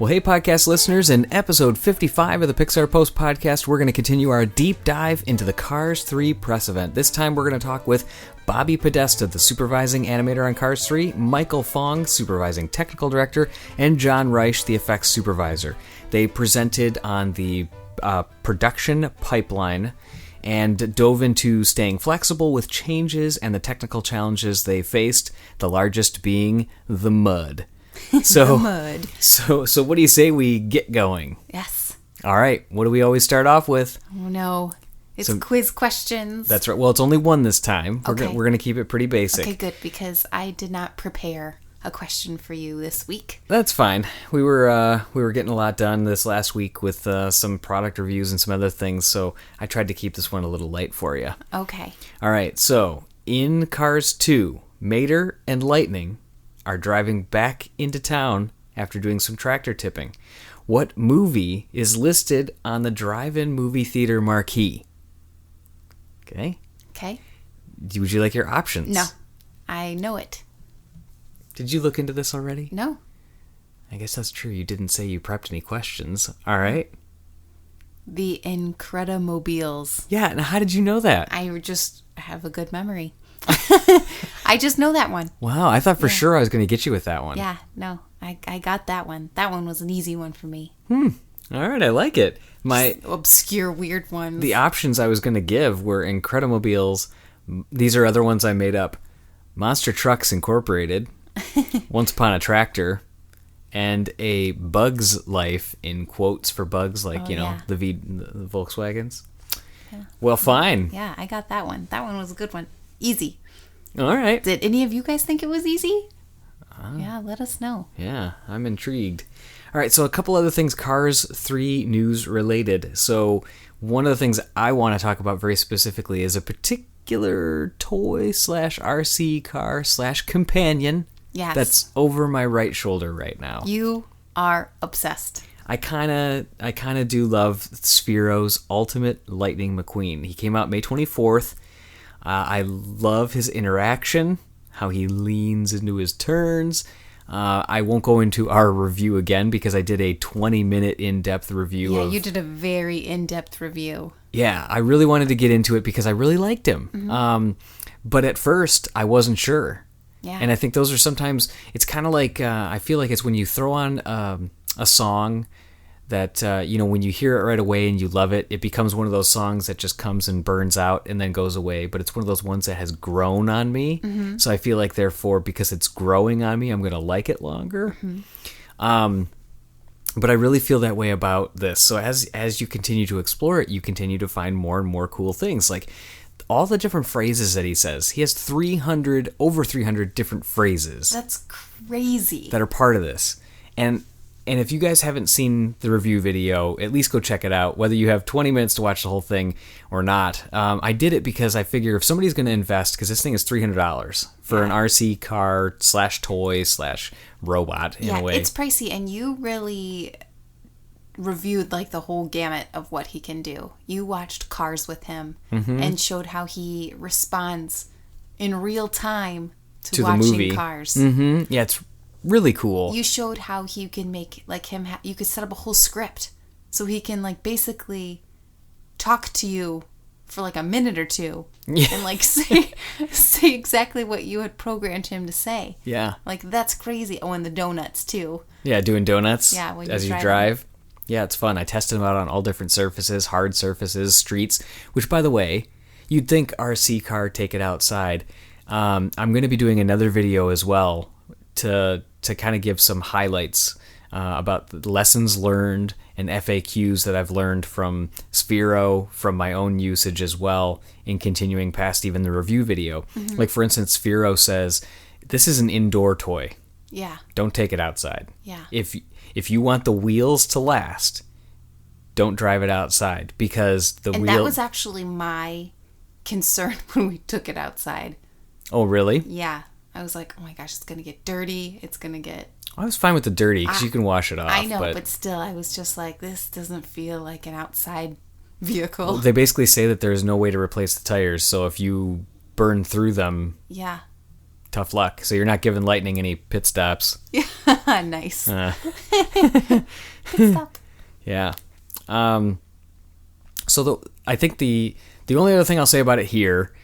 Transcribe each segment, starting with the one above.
Well, hey, podcast listeners, in episode 55 of the Pixar Post podcast, we're going to continue our deep dive into the Cars 3 press event. This time, we're going to talk with Bobby Podesta, the Supervising Animator on Cars 3, Michael Fong, Supervising Technical Director, and Jon Reisch, the Effects Supervisor. They presented on the production pipeline and dove into staying flexible with changes and the technical challenges they faced, the largest being the mud. So, the mud. So what do you say we get going? Yes. All right. What do we always start off with? Oh, no. It's quiz questions. That's right. Well, it's only one this time. We're going to keep it pretty basic. Okay, good, because I did not prepare a question for you this week. That's fine. We were getting a lot done this last week with some product reviews and some other things, so I tried to keep this one a little light for you. Okay. All right. So, in Cars 2, Mater and Lightning are driving back into town after doing some tractor tipping. What movie is listed on the drive-in movie theater marquee? Okay. Would you like your options? No. I know it. Did you look into this already? No. I guess that's true. You didn't say you prepped any questions. All right. The Incredimobiles. Yeah, and how did you know that? I just have a good memory. I just know that one. Wow, I thought for sure I was going to get you with that one. Yeah, no, I got that one. That one was an easy one for me. All right, I like it. Just obscure, weird ones. The options I was going to give were Incredimobiles. These are other ones I made up. Monster Trucks Incorporated, Once Upon a Tractor, and a Bug's Life, in quotes for bugs, like, the Volkswagens. Yeah. Well, fine. Yeah, I got that one. That one was a good one. Easy. All right. Did any of you guys think it was easy? Yeah, let us know. Yeah, I'm intrigued. All right, so a couple other things Cars 3 news related. So one of the things I want to talk about very specifically is a particular toy / RC car / companion that's over my right shoulder right now. You are obsessed. I kind of do love Sphero's Ultimate Lightning McQueen. He came out May 24th. I love his interaction, how he leans into his turns. I won't go into our review again because I did a 20-minute in-depth review. Yeah, you did a very in-depth review. Yeah, I really wanted to get into it because I really liked him. Mm-hmm. But at first, I wasn't sure. Yeah. And I think those are sometimes, it's kind of like, I feel like it's when you throw on a song that, when you hear it right away and you love it, it becomes one of those songs that just comes and burns out and then goes away. But it's one of those ones that has grown on me. Mm-hmm. So I feel like, therefore, because it's growing on me, I'm going to like it longer. Mm-hmm. But I really feel that way about this. So as you continue to explore it, you continue to find more and more cool things. Like all the different phrases that he says. He has over 300 different phrases. That's crazy. That are part of this. And if you guys haven't seen the review video, at least go check it out, whether you have 20 minutes to watch the whole thing or not. I did it because I figure if somebody's going to invest, because this thing is $300 for an RC car / toy / robot in a way. Yeah, it's pricey, and you really reviewed like the whole gamut of what he can do. You watched Cars with him and showed how he responds in real time to watching the movie. Cars. Mm-hmm. Yeah, it's really cool. You showed how you can make you could set up a whole script so he can basically talk to you for a minute or two and say exactly what you had programmed him to say. Yeah. That's crazy. Oh, and the donuts too. Yeah, doing donuts as you drive. Yeah, it's fun. I tested them out on all different surfaces, hard surfaces, streets, which, by the way, you'd think RC car, take it outside. I'm going to be doing another video as well to kind of give some highlights about the lessons learned and FAQs that I've learned from Sphero, from my own usage as well, in continuing past even the review video. Mm-hmm. Like, for instance, Sphero says, this is an indoor toy. Yeah. Don't take it outside. Yeah. If you want the wheels to last, don't drive it outside, because And that was actually my concern when we took it outside. Oh, really? Yeah. I was like, oh my gosh, it's going to get dirty. It's going to get... I was fine with the dirty because you can wash it off. I know, but still, I was just like, this doesn't feel like an outside vehicle. Well, they basically say that there's no way to replace the tires, so if you burn through them... Yeah. tough luck. So you're not giving Lightning any pit stops. Yeah, nice. Pit stop. Yeah. So I think the only other thing I'll say about it here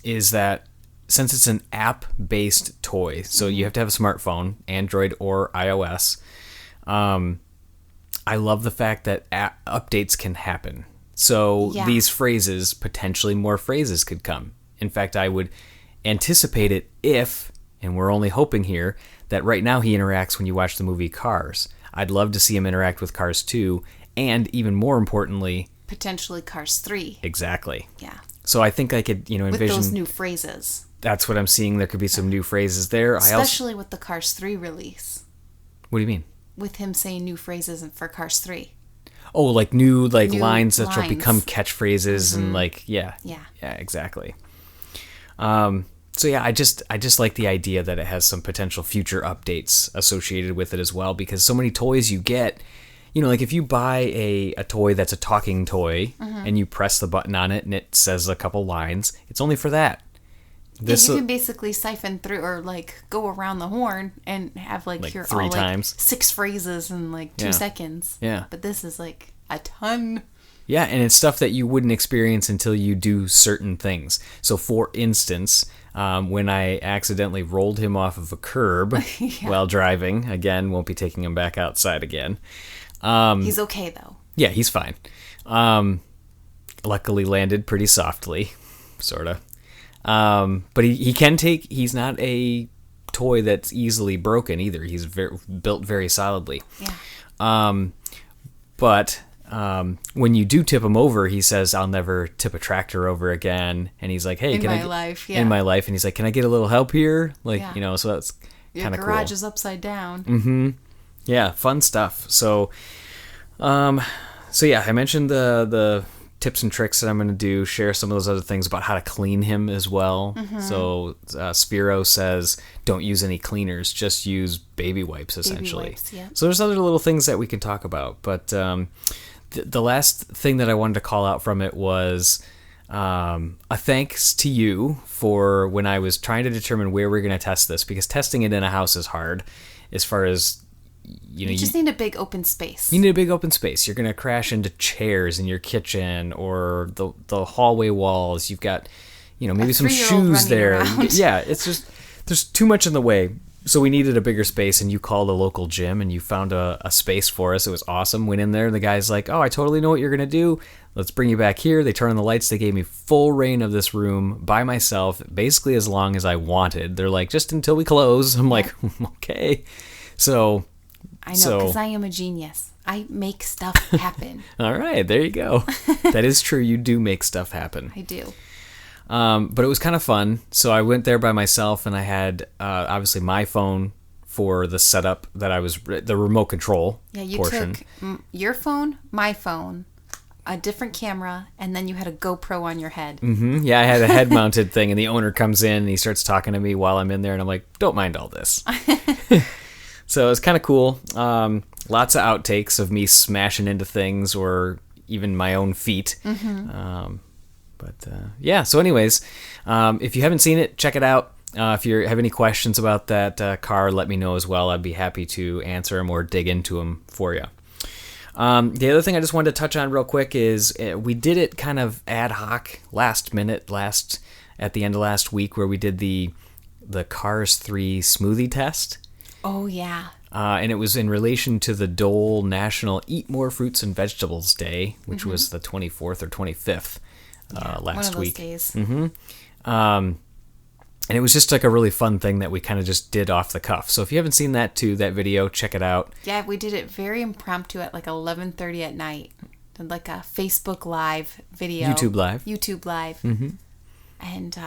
is that since it's an app-based toy, so you have to have a smartphone, Android or iOS, I love the fact that updates can happen. So these phrases, potentially more phrases could come. In fact, I would anticipate it if, and we're only hoping here, that right now he interacts when you watch the movie Cars. I'd love to see him interact with Cars 2, and even more importantly... potentially Cars 3. Exactly. Yeah. So I think I could, envision... with those new phrases. That's what I'm seeing. There could be some new phrases there. Especially with the Cars 3 release. What do you mean? With him saying new phrases for Cars 3. Oh, like new lines that will become catchphrases and Yeah, exactly. So yeah, I just like the idea that it has some potential future updates associated with it as well, because so many toys you get, like if you buy a toy that's a talking toy and you press the button on it and it says a couple lines, it's only for that. You can basically siphon through or go around the horn and have your 3 times 6 phrases in 2 seconds. Yeah. But this is a ton. Yeah, and it's stuff that you wouldn't experience until you do certain things. So for instance, when I accidentally rolled him off of a curb while driving, again, won't be taking him back outside again. He's okay though. Yeah, he's fine. Luckily landed pretty softly, sort of. But he can take, he's not a toy that's easily broken either. He's built very solidly. Yeah. But when you do tip him over, he says, "I'll never tip a tractor over again." And he's like, "Hey, in my life, and he's like, "Can I get a little help here?" So that's kind of cool. Your garage is upside down. Mm-hmm. Yeah, fun stuff. So, I mentioned the tips and tricks that I'm going to do, share some of those other things about how to clean him as well. Mm-hmm. So Spiro says, don't use any cleaners, just use baby wipes, essentially. Baby wipes, yeah. So there's other little things that we can talk about. But the last thing that I wanted to call out from it was a thanks to you for when I was trying to determine where we're going to test this, because testing it in a house is hard as far as... You just need a big open space. You need a big open space. You're going to crash into chairs in your kitchen or the hallway walls. You've got, maybe some shoes there. Yeah, it's just, there's too much in the way. So we needed a bigger space, and you called a local gym, and you found a space for us. It was awesome. Went in there, and the guy's like, "Oh, I totally know what you're going to do. Let's bring you back here." They turned on the lights. They gave me full reign of this room by myself, basically as long as I wanted. They're like, "Just until we close." I'm like, okay. So... I know, because I am a genius. I make stuff happen. All right, there you go. That is true. You do make stuff happen. I do. But it was kind of fun. So I went there by myself, and I had, obviously, my phone for the setup that I was... the remote control portion. Took your phone, my phone, a different camera, and then you had a GoPro on your head. Mm-hmm. Yeah, I had a head-mounted thing, and the owner comes in, and he starts talking to me while I'm in there, and I'm like, don't mind all this. So it's kind of cool. Lots of outtakes of me smashing into things or even my own feet. Mm-hmm. So anyways, if you haven't seen it, check it out. If you have any questions about that car, let me know as well. I'd be happy to answer them or dig into them for you. The other thing I just wanted to touch on real quick is we did it kind of ad hoc last minute at the end of last week, where we did the Cars 3 smoothie test. Oh, yeah. And it was in relation to the Dole National Eat More Fruits and Vegetables Day, which was the 24th or 25th last one of week. Those days. Mm-hmm. And it was just a really fun thing that we kind of just did off the cuff. So if you haven't seen that video, check it out. Yeah, we did it very impromptu at 11:30 at night. Did a Facebook Live video. YouTube Live. Mm-hmm. And,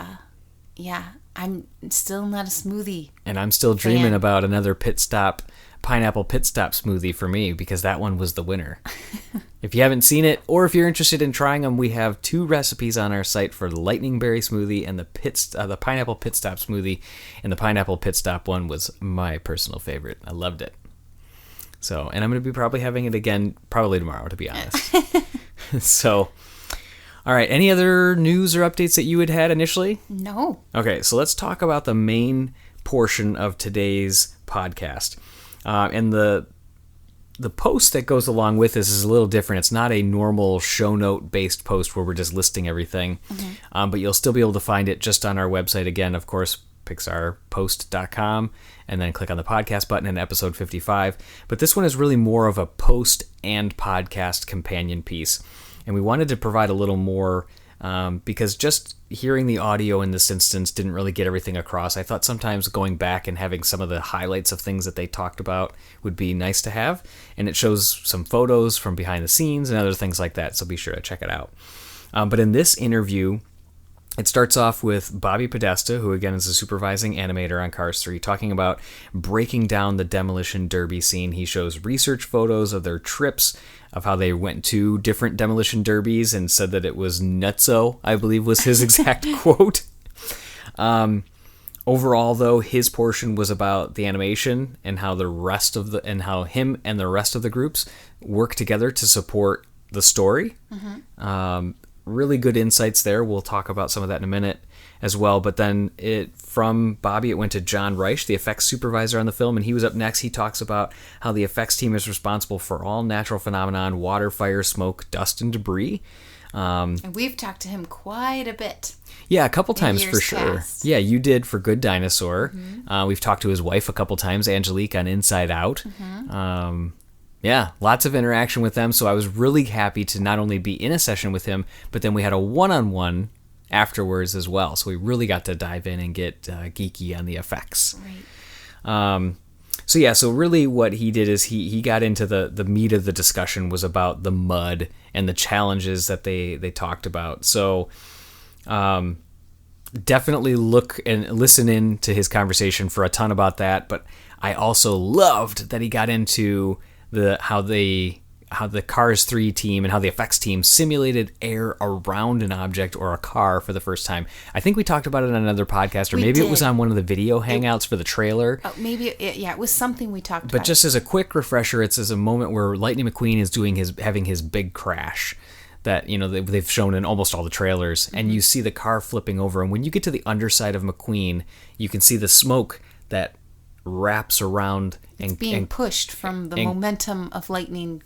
I'm still not a smoothie. And I'm still dreaming about another pineapple pit stop smoothie for me, because that one was the winner. If you haven't seen it, or if you're interested in trying them, we have 2 recipes on our site for the lightning berry smoothie and the pineapple pit stop smoothie. And the pineapple pit stop one was my personal favorite. I loved it. So, and I'm going to be probably having it again probably tomorrow, to be honest. So, All right, any other news or updates that you had initially? No. Okay, so let's talk about the main portion of today's podcast. And the post that goes along with this is a little different. It's not a normal show note based post where we're just listing everything, but you'll still be able to find it just on our website. Again, of course, pixarpost.com, and then click on the podcast button in episode 55. But this one is really more of a post and podcast companion piece. And we wanted to provide a little more because just hearing the audio in this instance didn't really get everything across. I thought sometimes going back and having some of the highlights of things that they talked about would be nice to have. And it shows some photos from behind the scenes and other things like that, so be sure to check it out. But in this interview, it starts off with Bobby Podesta, who again is a supervising animator on Cars 3, talking about breaking down the Demolition Derby scene. He shows research photos of their trips, of how they went to different Demolition Derbies, and said that it was nutso, I believe was his exact quote. Overall, though, his portion was about the animation and how how him and the rest of the groups work together to support the story. Really good insights there. We'll talk about some of that in a minute as well. But then from Bobby, it went to Jon Reisch, the effects supervisor on the film, and he was up next. He talks about how the effects team is responsible for all natural phenomenon, water, fire, smoke, dust, and debris. And we've talked to him quite a bit. Yeah, a couple times for sure. Past. Yeah, you did for Good Dinosaur. We've talked to his wife a couple times, Angelique, on Inside Out. Yeah, lots of interaction with them, so I was really happy to not only be in a session with him, but then we had a one-on-one afterwards as well, so we really got to dive in and get geeky on the effects. Right. So really what he did is he got into the meat of the discussion was about the mud and the challenges that they talked about. So definitely look and listen in to his conversation for a ton about that, but I also loved that he got into how the Cars 3 team and how the effects team simulated air around an object or a car for the first time. I think we talked about it on another podcast, or maybe it was on one of the video hangouts for the trailer. It was something we talked about. But just as a quick refresher, it's as a moment where Lightning McQueen is having his big crash that they've shown in almost all the trailers, and you see the car flipping over, and when you get to the underside of McQueen, you can see the smoke that wraps around being pushed from the momentum of lightning,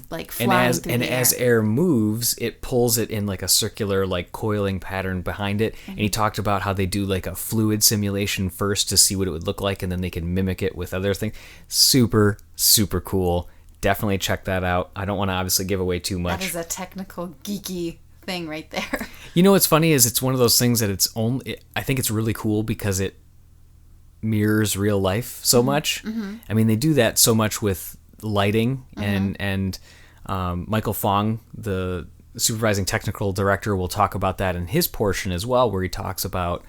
like flying through the air. As air moves, it pulls it in like a circular, like coiling pattern behind it. And he talked about how they do like a fluid simulation first to see what it would look like, and then they can mimic it with other things. Super, super cool. Definitely check that out. I don't want to obviously give away too much. That is a technical, geeky thing right there. You know what's funny is it's one of those things that I think it's really cool because it mirrors real life so much. I mean, they do that so much with lighting, and Michael Fong, the Supervising Technical Director, will talk about that in his portion as well, where he talks about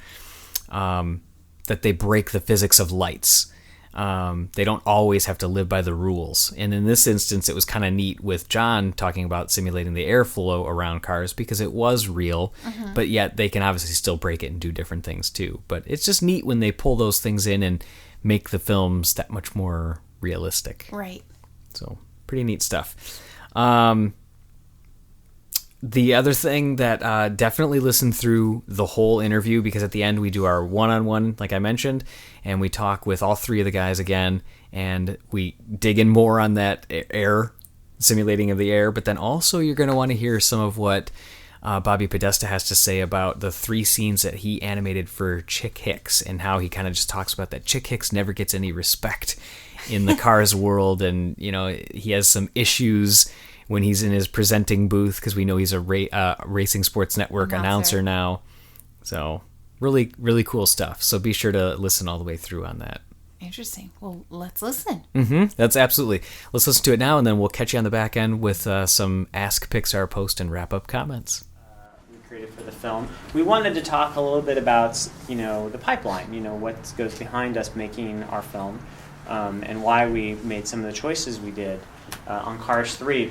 that they break the physics of lights. They don't always have to live by the rules. And in this instance, it was kind of neat with John talking about simulating the airflow around cars because it was real, but yet they can obviously still break it and do different things too. But it's just neat when they pull those things in and make the films that much more realistic. Right. So pretty neat stuff. The other thing that definitely listen through the whole interview, because at the end we do our one-on-one, like I mentioned, and we talk with all three of the guys again, and we dig in more on that air, simulating of the air, but then also you're going to want to hear some of what Bobby Podesta has to say about the 3 scenes that he animated for Chick Hicks, and how he kind of just talks about that Chick Hicks never gets any respect in the Cars world, and he has some issues when he's in his presenting booth, because we know he's a Racing Sports Network announcer now. So really, really cool stuff. So be sure to listen all the way through on that. Interesting. Well, let's listen. That's absolutely. Let's listen to it now, and then we'll catch you on the back end with some Ask Pixar post and wrap-up comments. We created for the film. We wanted to talk a little bit about, the pipeline, what goes behind us making our film, and why we made some of the choices we did on Cars 3.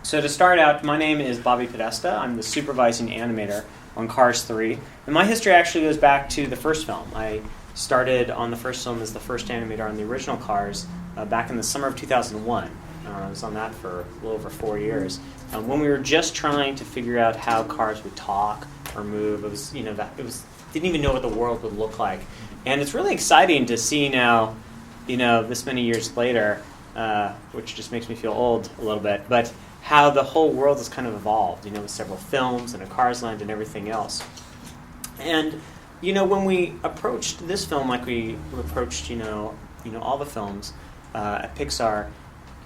So to start out, my name is Bobby Podesta. I'm the supervising animator on Cars 3. And my history actually goes back to the first film. I started on the first film as the first animator on the original Cars back in the summer of 2001. I was on that for a little over 4 years. When we were just trying to figure out how cars would talk or move, it was didn't even know what the world would look like. And it's really exciting to see now, this many years later, which just makes me feel old a little bit, but how the whole world has kind of evolved, with several films and a Cars Land and everything else. And, when we approached this film like we approached, all the films at Pixar,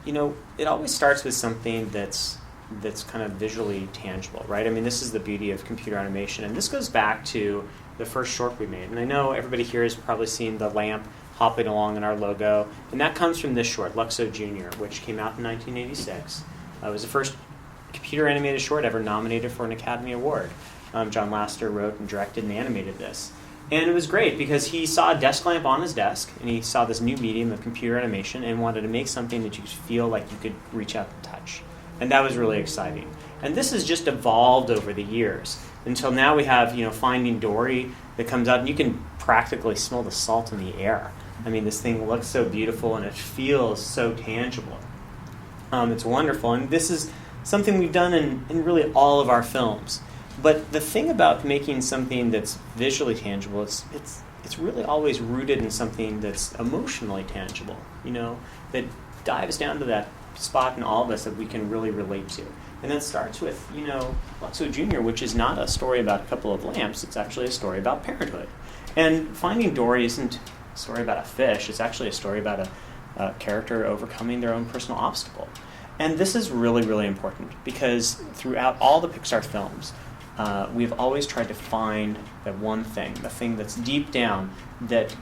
it always starts with something that's kind of visually tangible, right? I mean, this is the beauty of computer animation, and this goes back to the first short we made. And I know everybody here has probably seen the lamp hopping along in our logo, and that comes from this short, Luxo Jr., which came out in 1986. It was the first computer animated short ever nominated for an Academy Award. John Lasseter wrote and directed and animated this. And it was great because he saw a desk lamp on his desk, and he saw this new medium of computer animation and wanted to make something that you could feel like you could reach out and touch. And that was really exciting. And this has just evolved over the years until now we have, Finding Dory that comes out, and you can practically smell the salt in the air. I mean, this thing looks so beautiful, and it feels so tangible. It's wonderful, and this is something we've done in really all of our films. But the thing about making something that's visually tangible, it's really always rooted in something that's emotionally tangible, that dives down to that spot in all of us that we can really relate to. And that starts with, Luxo Jr., which is not a story about a couple of lamps, it's actually a story about parenthood. And Finding Dory isn't a story about a fish, it's actually a story about a character overcoming their own personal obstacle. And this is really, really important because throughout all the Pixar films, we've always tried to find that one thing, the thing that's deep down that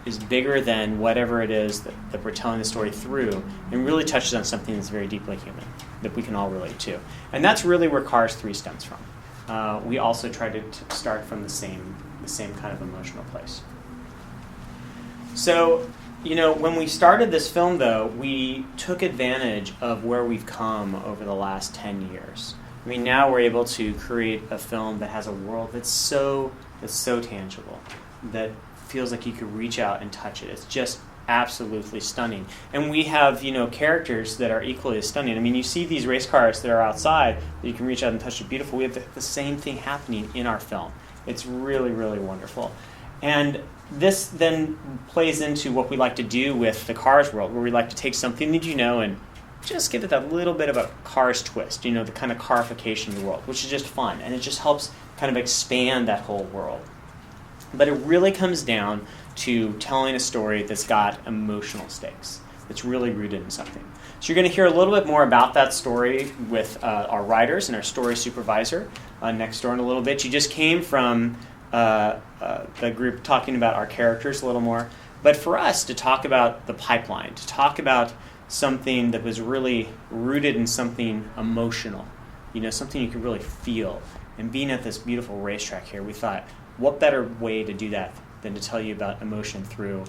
is bigger than whatever it is that we're telling the story through, and really touches on something that's very deeply human, that we can all relate to. And that's really where Cars 3 stems from. We also try to start from the same kind of emotional place. So, when we started this film, though, we took advantage of where we've come over the last 10 years. I mean, now we're able to create a film that has a world that's so tangible, that feels like you could reach out and touch it. It's just absolutely stunning. And we have, characters that are equally as stunning. I mean, you see these race cars that are outside that you can reach out and touch. They're beautiful. We have the same thing happening in our film. It's really, really wonderful. And this then plays into what we like to do with the Cars world, where we like to take something that and just give it that little bit of a Cars twist, the kind of carification of the world, which is just fun. And it just helps kind of expand that whole world. But it really comes down to telling a story that's got emotional stakes, that's really rooted in something. So you're going to hear a little bit more about that story with our writers and our story supervisor next door in a little bit. You just came from the group talking about our characters a little more. But for us to talk about the pipeline, to talk about something that was really rooted in something emotional, something you could really feel. And being at this beautiful racetrack here, we thought, what better way to do that than to tell you about emotion through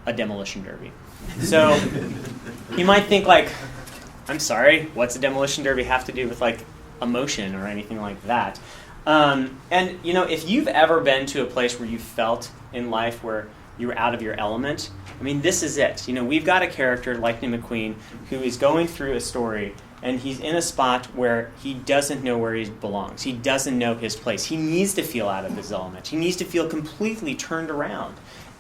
a Demolition Derby? So you might think I'm sorry, what's a Demolition Derby have to do with emotion or anything like that? And if you've ever been to a place where you felt in life where you were out of your element, I mean, this is it. We've got a character like Mcqueen who is going through a story, and he's in a spot where he doesn't know where he belongs. He doesn't know his place. He needs to feel out of his element. He needs to feel completely turned around.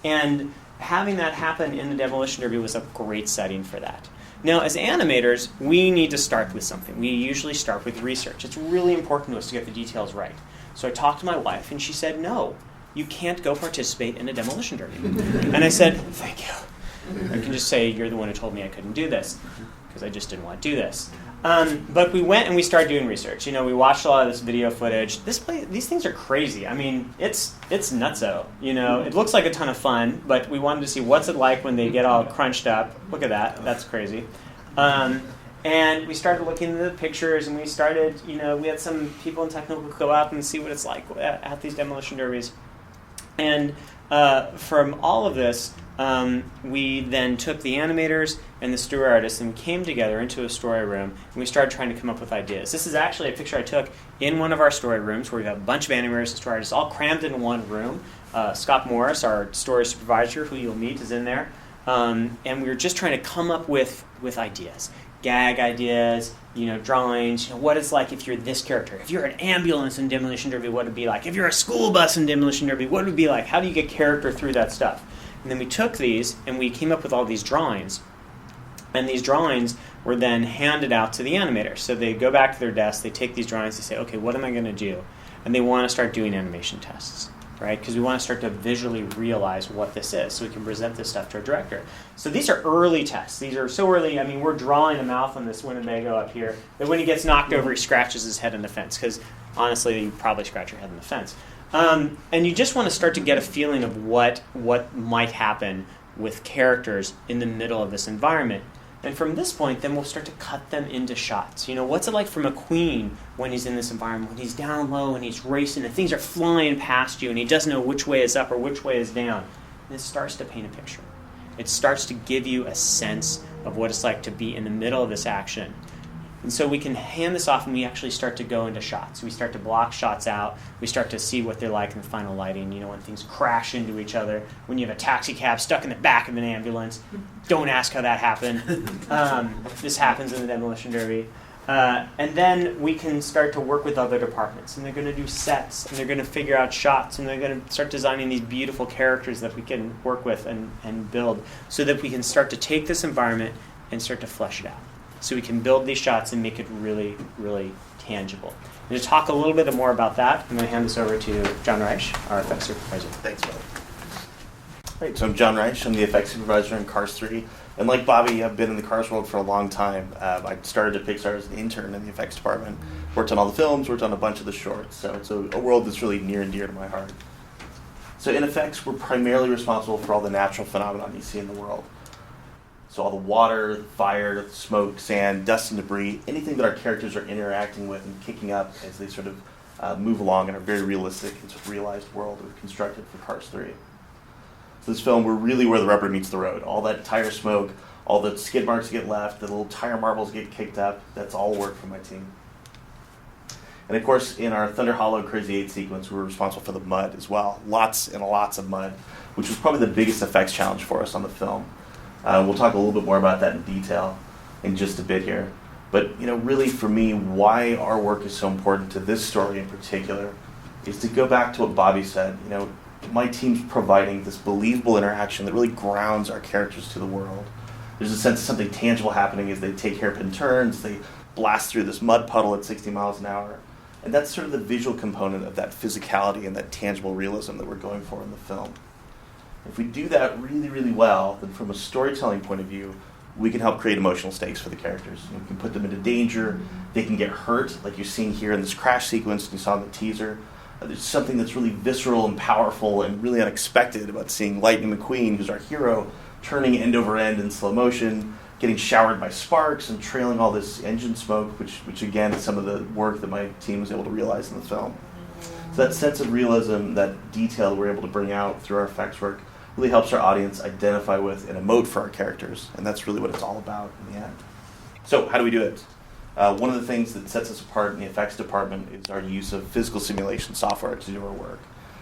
And having that happen in the Demolition Derby was a great setting for that. Now, as animators, we need to start with something. We usually start with research. It's really important to us to get the details right. So I talked to my wife, and she said, no, you can't go participate in a Demolition Derby. And I said, thank you. I can just say you're the one who told me I couldn't do this, because I just didn't want to do this. But we went and we started doing research. We watched a lot of this video footage. These things are crazy. I mean, it's nutso. It looks like a ton of fun, but we wanted to see what's it like when they get all crunched up. Look at that. That's crazy. And we started looking at the pictures, and we started, we had some people in technical go out and see what it's like at these Demolition Derbies. And from all of this, we then took the animators and the story artists and came together into a story room, and we started trying to come up with ideas. This is actually a picture I took in one of our story rooms where we have a bunch of animators and story artists all crammed in one room. Scott Morris, our story supervisor, who you'll meet, is in there. And we were just trying to come up with ideas. gag ideas, drawings, what it's like if you're this character. If you're an ambulance in Demolition Derby, what would it be like? If you're a school bus in Demolition Derby, what would it be like? How do you get character through that stuff? And then we took these and we came up with all these drawings. And these drawings were then handed out to the animators. So they go back to their desk, they take these drawings, they say, okay, what am I going to do? And they want to start doing animation tests, right? Because we want to start to visually realize what this is so we can present this stuff to our director. So these are early tests. These are so early. I mean, we're drawing a mouth on this Winnebago up here that when he gets knocked over, he scratches his head on the fence. Because honestly, you probably scratch your head on the fence. And you just want to start to get a feeling of what might happen with characters in the middle of this environment. And from this point, then we'll start to cut them into shots. What's it like for Mcqueen when he's in this environment, when he's down low and he's racing and things are flying past you and he doesn't know which way is up or which way is down. And it starts to paint a picture. It starts to give you a sense of what it's like to be in the middle of this action. And so we can hand this off and we actually start to go into shots. We start to block shots out. We start to see what they're like in the final lighting, when things crash into each other, when you have a taxi cab stuck in the back of an ambulance. Don't ask how that happened. This happens in the Demolition Derby. And then we can start to work with other departments. And they're going to do sets, and they're going to figure out shots, and they're going to start designing these beautiful characters that we can work with and build so that we can start to take this environment and start to flesh it out. So we can build these shots and make it really, really tangible. And to talk a little bit more about that, I'm going to hand this over to Jon Reisch, our effects supervisor. Thanks, Bobby. Right, so I'm Jon Reisch. I'm the effects supervisor in Cars 3. And like Bobby, I've been in the Cars world for a long time. I started at Pixar as an intern in the effects department, worked on all the films, worked on a bunch of the shorts. So it's a world that's really near and dear to my heart. So in effects, we're primarily responsible for all the natural phenomena you see in the world. So all the water, fire, smoke, sand, dust, and debris, anything that our characters are interacting with and kicking up as they sort of move along in a very realistic and sort of realized world we've constructed for Cars 3. So this film, we're really where the rubber meets the road. All that tire smoke, all the skid marks get left, the little tire marbles get kicked up, that's all work from my team. And of course, in our Thunder Hollow Crazy 8 sequence, we were responsible for the mud as well. Lots and lots of mud, which was probably the biggest effects challenge for us on the film. We'll talk a little bit more about that in detail in just a bit here. But, really for me, why our work is so important to this story in particular is to go back to what Bobby said. My team's providing this believable interaction that really grounds our characters to the world. There's a sense of something tangible happening as they take hairpin turns, they blast through this mud puddle at 60 miles an hour. And that's sort of the visual component of that physicality and that tangible realism that we're going for in the film. If we do that really, really well, then from a storytelling point of view, we can help create emotional stakes for the characters. We can put them into danger. They can get hurt, like you're seeing here in this crash sequence you saw in the teaser. There's something that's really visceral and powerful and really unexpected about seeing Lightning McQueen, who's our hero, turning end over end in slow motion, getting showered by sparks and trailing all this engine smoke, which again is some of the work that my team was able to realize in the film. So that sense of realism, that detail that we're able to bring out through our effects work really helps our audience identify with and emote for our characters, and that's really what it's all about in the end. So how do we do it? One of the things that sets us apart in the effects department is our use of physical simulation software to do our work.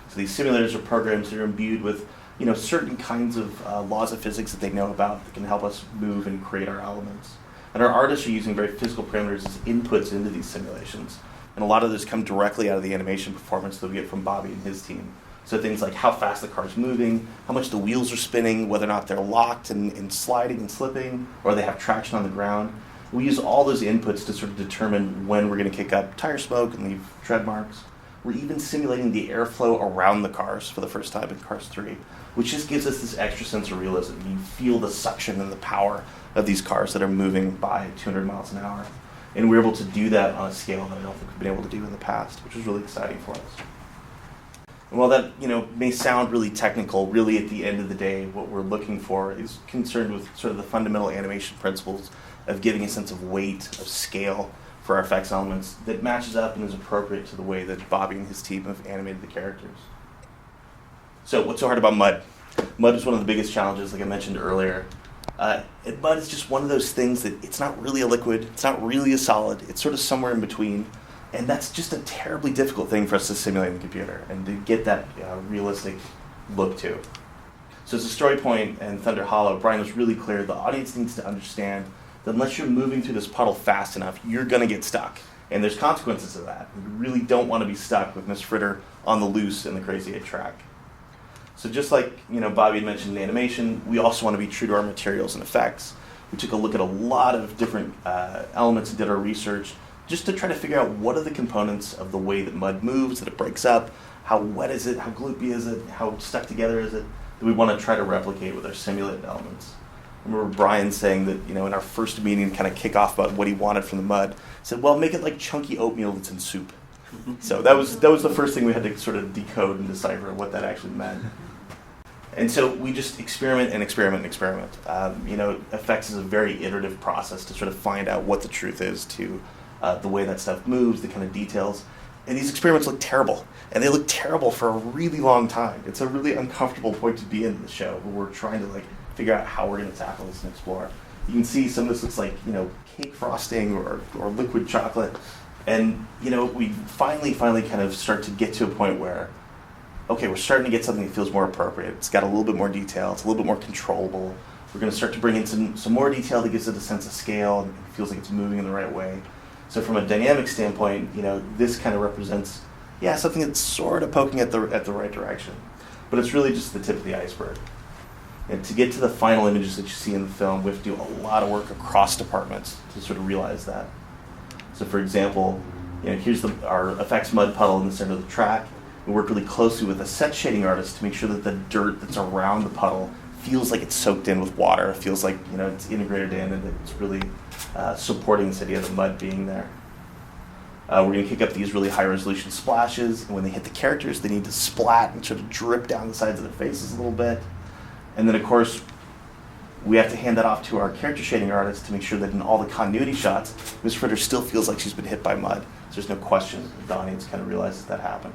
So these simulators are programs that are imbued with certain kinds of laws of physics that they know about that can help us move and create our elements. And our artists are using very physical parameters as inputs into these simulations. And a lot of this come directly out of the animation performance that we get from Bobby and his team. So things like how fast the car's moving, how much the wheels are spinning, whether or not they're locked and sliding and slipping, or they have traction on the ground. We use all those inputs to sort of determine when we're going to kick up tire smoke and leave tread marks. We're even simulating the airflow around the cars for the first time in Cars 3, which just gives us this extra sense of realism. You feel the suction and the power of these cars that are moving by 200 miles an hour. And we're able to do that on a scale that I don't think we've been able to do in the past, which is really exciting for us. And while that may sound really technical, really at the end of the day, what we're looking for is concerned with sort of the fundamental animation principles of giving a sense of weight, of scale for our effects elements that matches up and is appropriate to the way that Bobby and his team have animated the characters. So what's so hard about mud? Mud is one of the biggest challenges, like I mentioned earlier. Mud is just one of those things that it's not really a liquid, it's not really a solid, it's sort of somewhere in between. And that's just a terribly difficult thing for us to simulate in the computer and to get that realistic look to. So as a story point in Thunder Hollow, Brian was really clear the audience needs to understand that unless you're moving through this puddle fast enough, you're going to get stuck. And there's consequences to that. You really don't want to be stuck with Miss Fritter on the loose in the Crazy 8 track. So just like Bobby had mentioned in animation, we also want to be true to our materials and effects. We took a look at a lot of different elements and did our research just to try to figure out what are the components of the way that mud moves, that it breaks up, how wet is it, how gloopy is it, how stuck together is it, that we want to try to replicate with our simulated elements. I remember Brian saying that, in our first meeting, kind of kick off about what he wanted from the mud, said, well, make it like chunky oatmeal that's in soup. So that was the first thing we had to sort of decode and decipher what that actually meant. And so we just experiment and experiment and experiment. Effects is a very iterative process to sort of find out what the truth is to the way that stuff moves, the kind of details. And these experiments look terrible. And they look terrible for a really long time. It's a really uncomfortable point to be in the show where we're trying to figure out how we're going to tackle this and explore. You can see some of this looks like, cake frosting or liquid chocolate. And, we finally kind of start to get to a point where, okay, we're starting to get something that feels more appropriate. It's got a little bit more detail. It's a little bit more controllable. We're going to start to bring in some more detail that gives it a sense of scale and feels like it's moving in the right way. So from a dynamic standpoint, this kind of represents, something that's sort of poking at the right direction. But it's really just the tip of the iceberg. And to get to the final images that you see in the film, we have to do a lot of work across departments to sort of realize that. So for example, here's our effects mud puddle in the center of the track. We work really closely with a set shading artist to make sure that the dirt that's around the puddle feels like it's soaked in with water. It feels like it's integrated in and it's really supporting this idea of the mud being there. We're going to kick up these really high resolution splashes, and when they hit the characters, they need to splat and sort of drip down the sides of their faces a little bit. And then, of course, we have to hand that off to our character shading artist to make sure that in all the continuity shots, Miss Fritter still feels like she's been hit by mud. So there's no question that the audience kind of realizes that happened.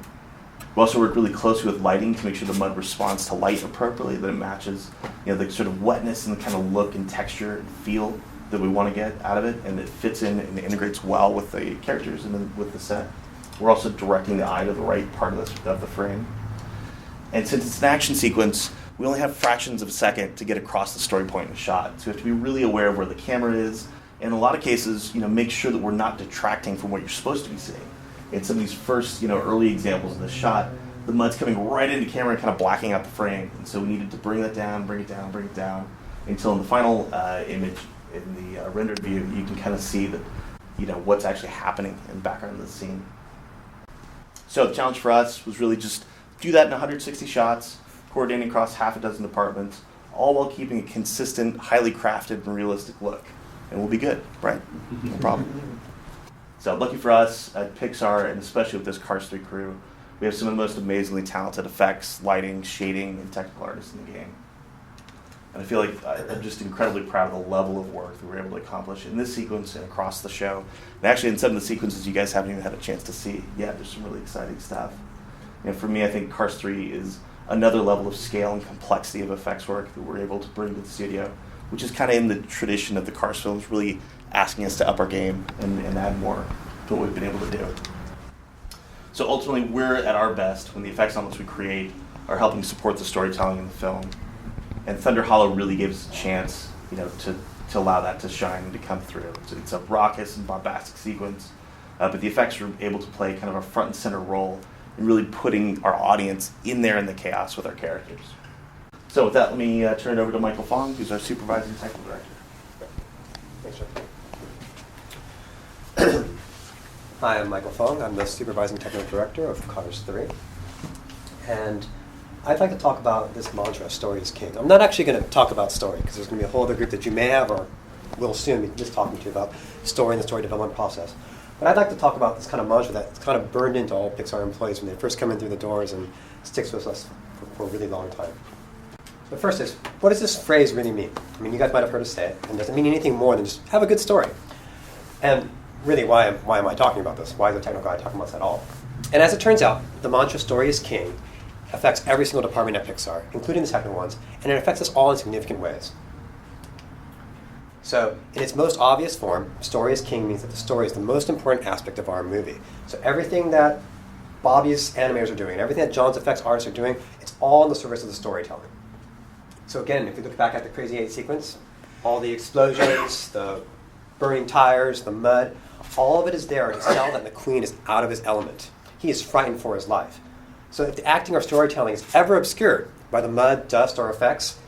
We also work really closely with lighting to make sure the mud responds to light appropriately, that it matches the sort of wetness and the kind of look and texture and feel that we want to get out of it, and it fits in and integrates well with the characters and then with the set. We're also directing the eye to the right part of the frame. And since it's an action sequence, we only have fractions of a second to get across the story point in the shot. So we have to be really aware of where the camera is, and in a lot of cases, make sure that we're not detracting from what you're supposed to be seeing. In some of these first, early examples of the shot, the mud's coming right into camera and kind of blacking out the frame. And so we needed to bring that down, bring it down, until in the final image, in the rendered view, you can kind of see that, what's actually happening in the background of the scene. So the challenge for us was really just do that in 160 shots, coordinating across half a dozen departments, all while keeping a consistent, highly crafted, and realistic look. And we'll be good, right? No problem. So lucky for us at Pixar, and especially with this Cars 3 crew, we have some of the most amazingly talented effects, lighting, shading, and technical artists in the game. And I feel like I'm just incredibly proud of the level of work that we were able to accomplish in this sequence and across the show. And actually in some of the sequences you guys haven't even had a chance to see yet, there's some really exciting stuff. And for me, I think Cars 3 is another level of scale and complexity of effects work that we're able to bring to the studio, which is kind of in the tradition of the Cars films, really asking us to up our game and add more to what we've been able to do. So ultimately, we're at our best when the effects elements we create are helping support the storytelling in the film. And Thunder Hollow really gives us a chance, to allow that to shine and to come through. So it's a raucous and bombastic sequence, but the effects are able to play kind of a front and center role in really putting our audience in there in the chaos with our characters. So with that, let me turn it over to Michael Fong, who's our Supervising Technical Director. Thanks, Jeff. Hi, I'm Michael Fong. I'm the Supervising Technical Director of Cars 3. And I'd like to talk about this mantra, story is king. I'm not actually going to talk about story, because there's going to be a whole other group that you may have or will soon be just talking to you about story and the story development process. But I'd like to talk about this kind of mantra that's kind of burned into all Pixar employees when they first come in through the doors and sticks with us for a really long time. The first is, what does this phrase really mean? I mean, you guys might have heard us say it, and does it mean anything more than just have a good story? And really, why am I talking about this? Why is a technical guy talking about this at all? And as it turns out, the mantra story is king affects every single department at Pixar, including the technical ones, and it affects us all in significant ways. So, in its most obvious form, story is king means that the story is the most important aspect of our movie. So everything that Bobby's animators are doing, everything that Jon's effects artists are doing, it's all in the service of the storytelling. So again, if we look back at the Crazy 8 sequence, all the explosions, the burning tires, the mud, all of it is there to tell that McQueen is out of his element. He is frightened for his life. So if the acting or storytelling is ever obscured by the mud, dust, or effects,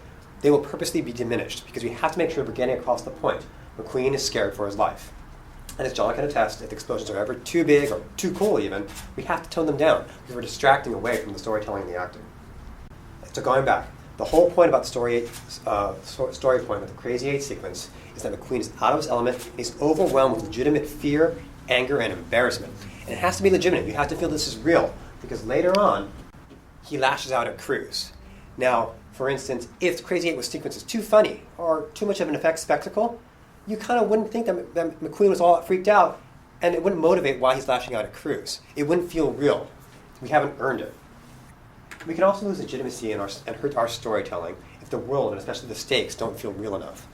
they will purposely be diminished because we have to make sure we're getting across the point. McQueen is scared for his life. And as John can attest, if the explosions are ever too big or too cool even, we have to tone them down because we're distracting away from the storytelling and the acting. So going back, the whole point about the story point with the Crazy 8 sequence is that McQueen is out of his element, and he's overwhelmed with legitimate fear, anger, and embarrassment. And it has to be legitimate. You have to feel this is real, because later on, he lashes out at Cruz. Now, for instance, if the Crazy 8 sequence is too funny or too much of an effect spectacle, you kind of wouldn't think that McQueen was all freaked out, and it wouldn't motivate why he's lashing out at Cruz. It wouldn't feel real. We haven't earned it. We can also lose legitimacy and hurt our storytelling if the world, and especially the stakes, don't feel real enough.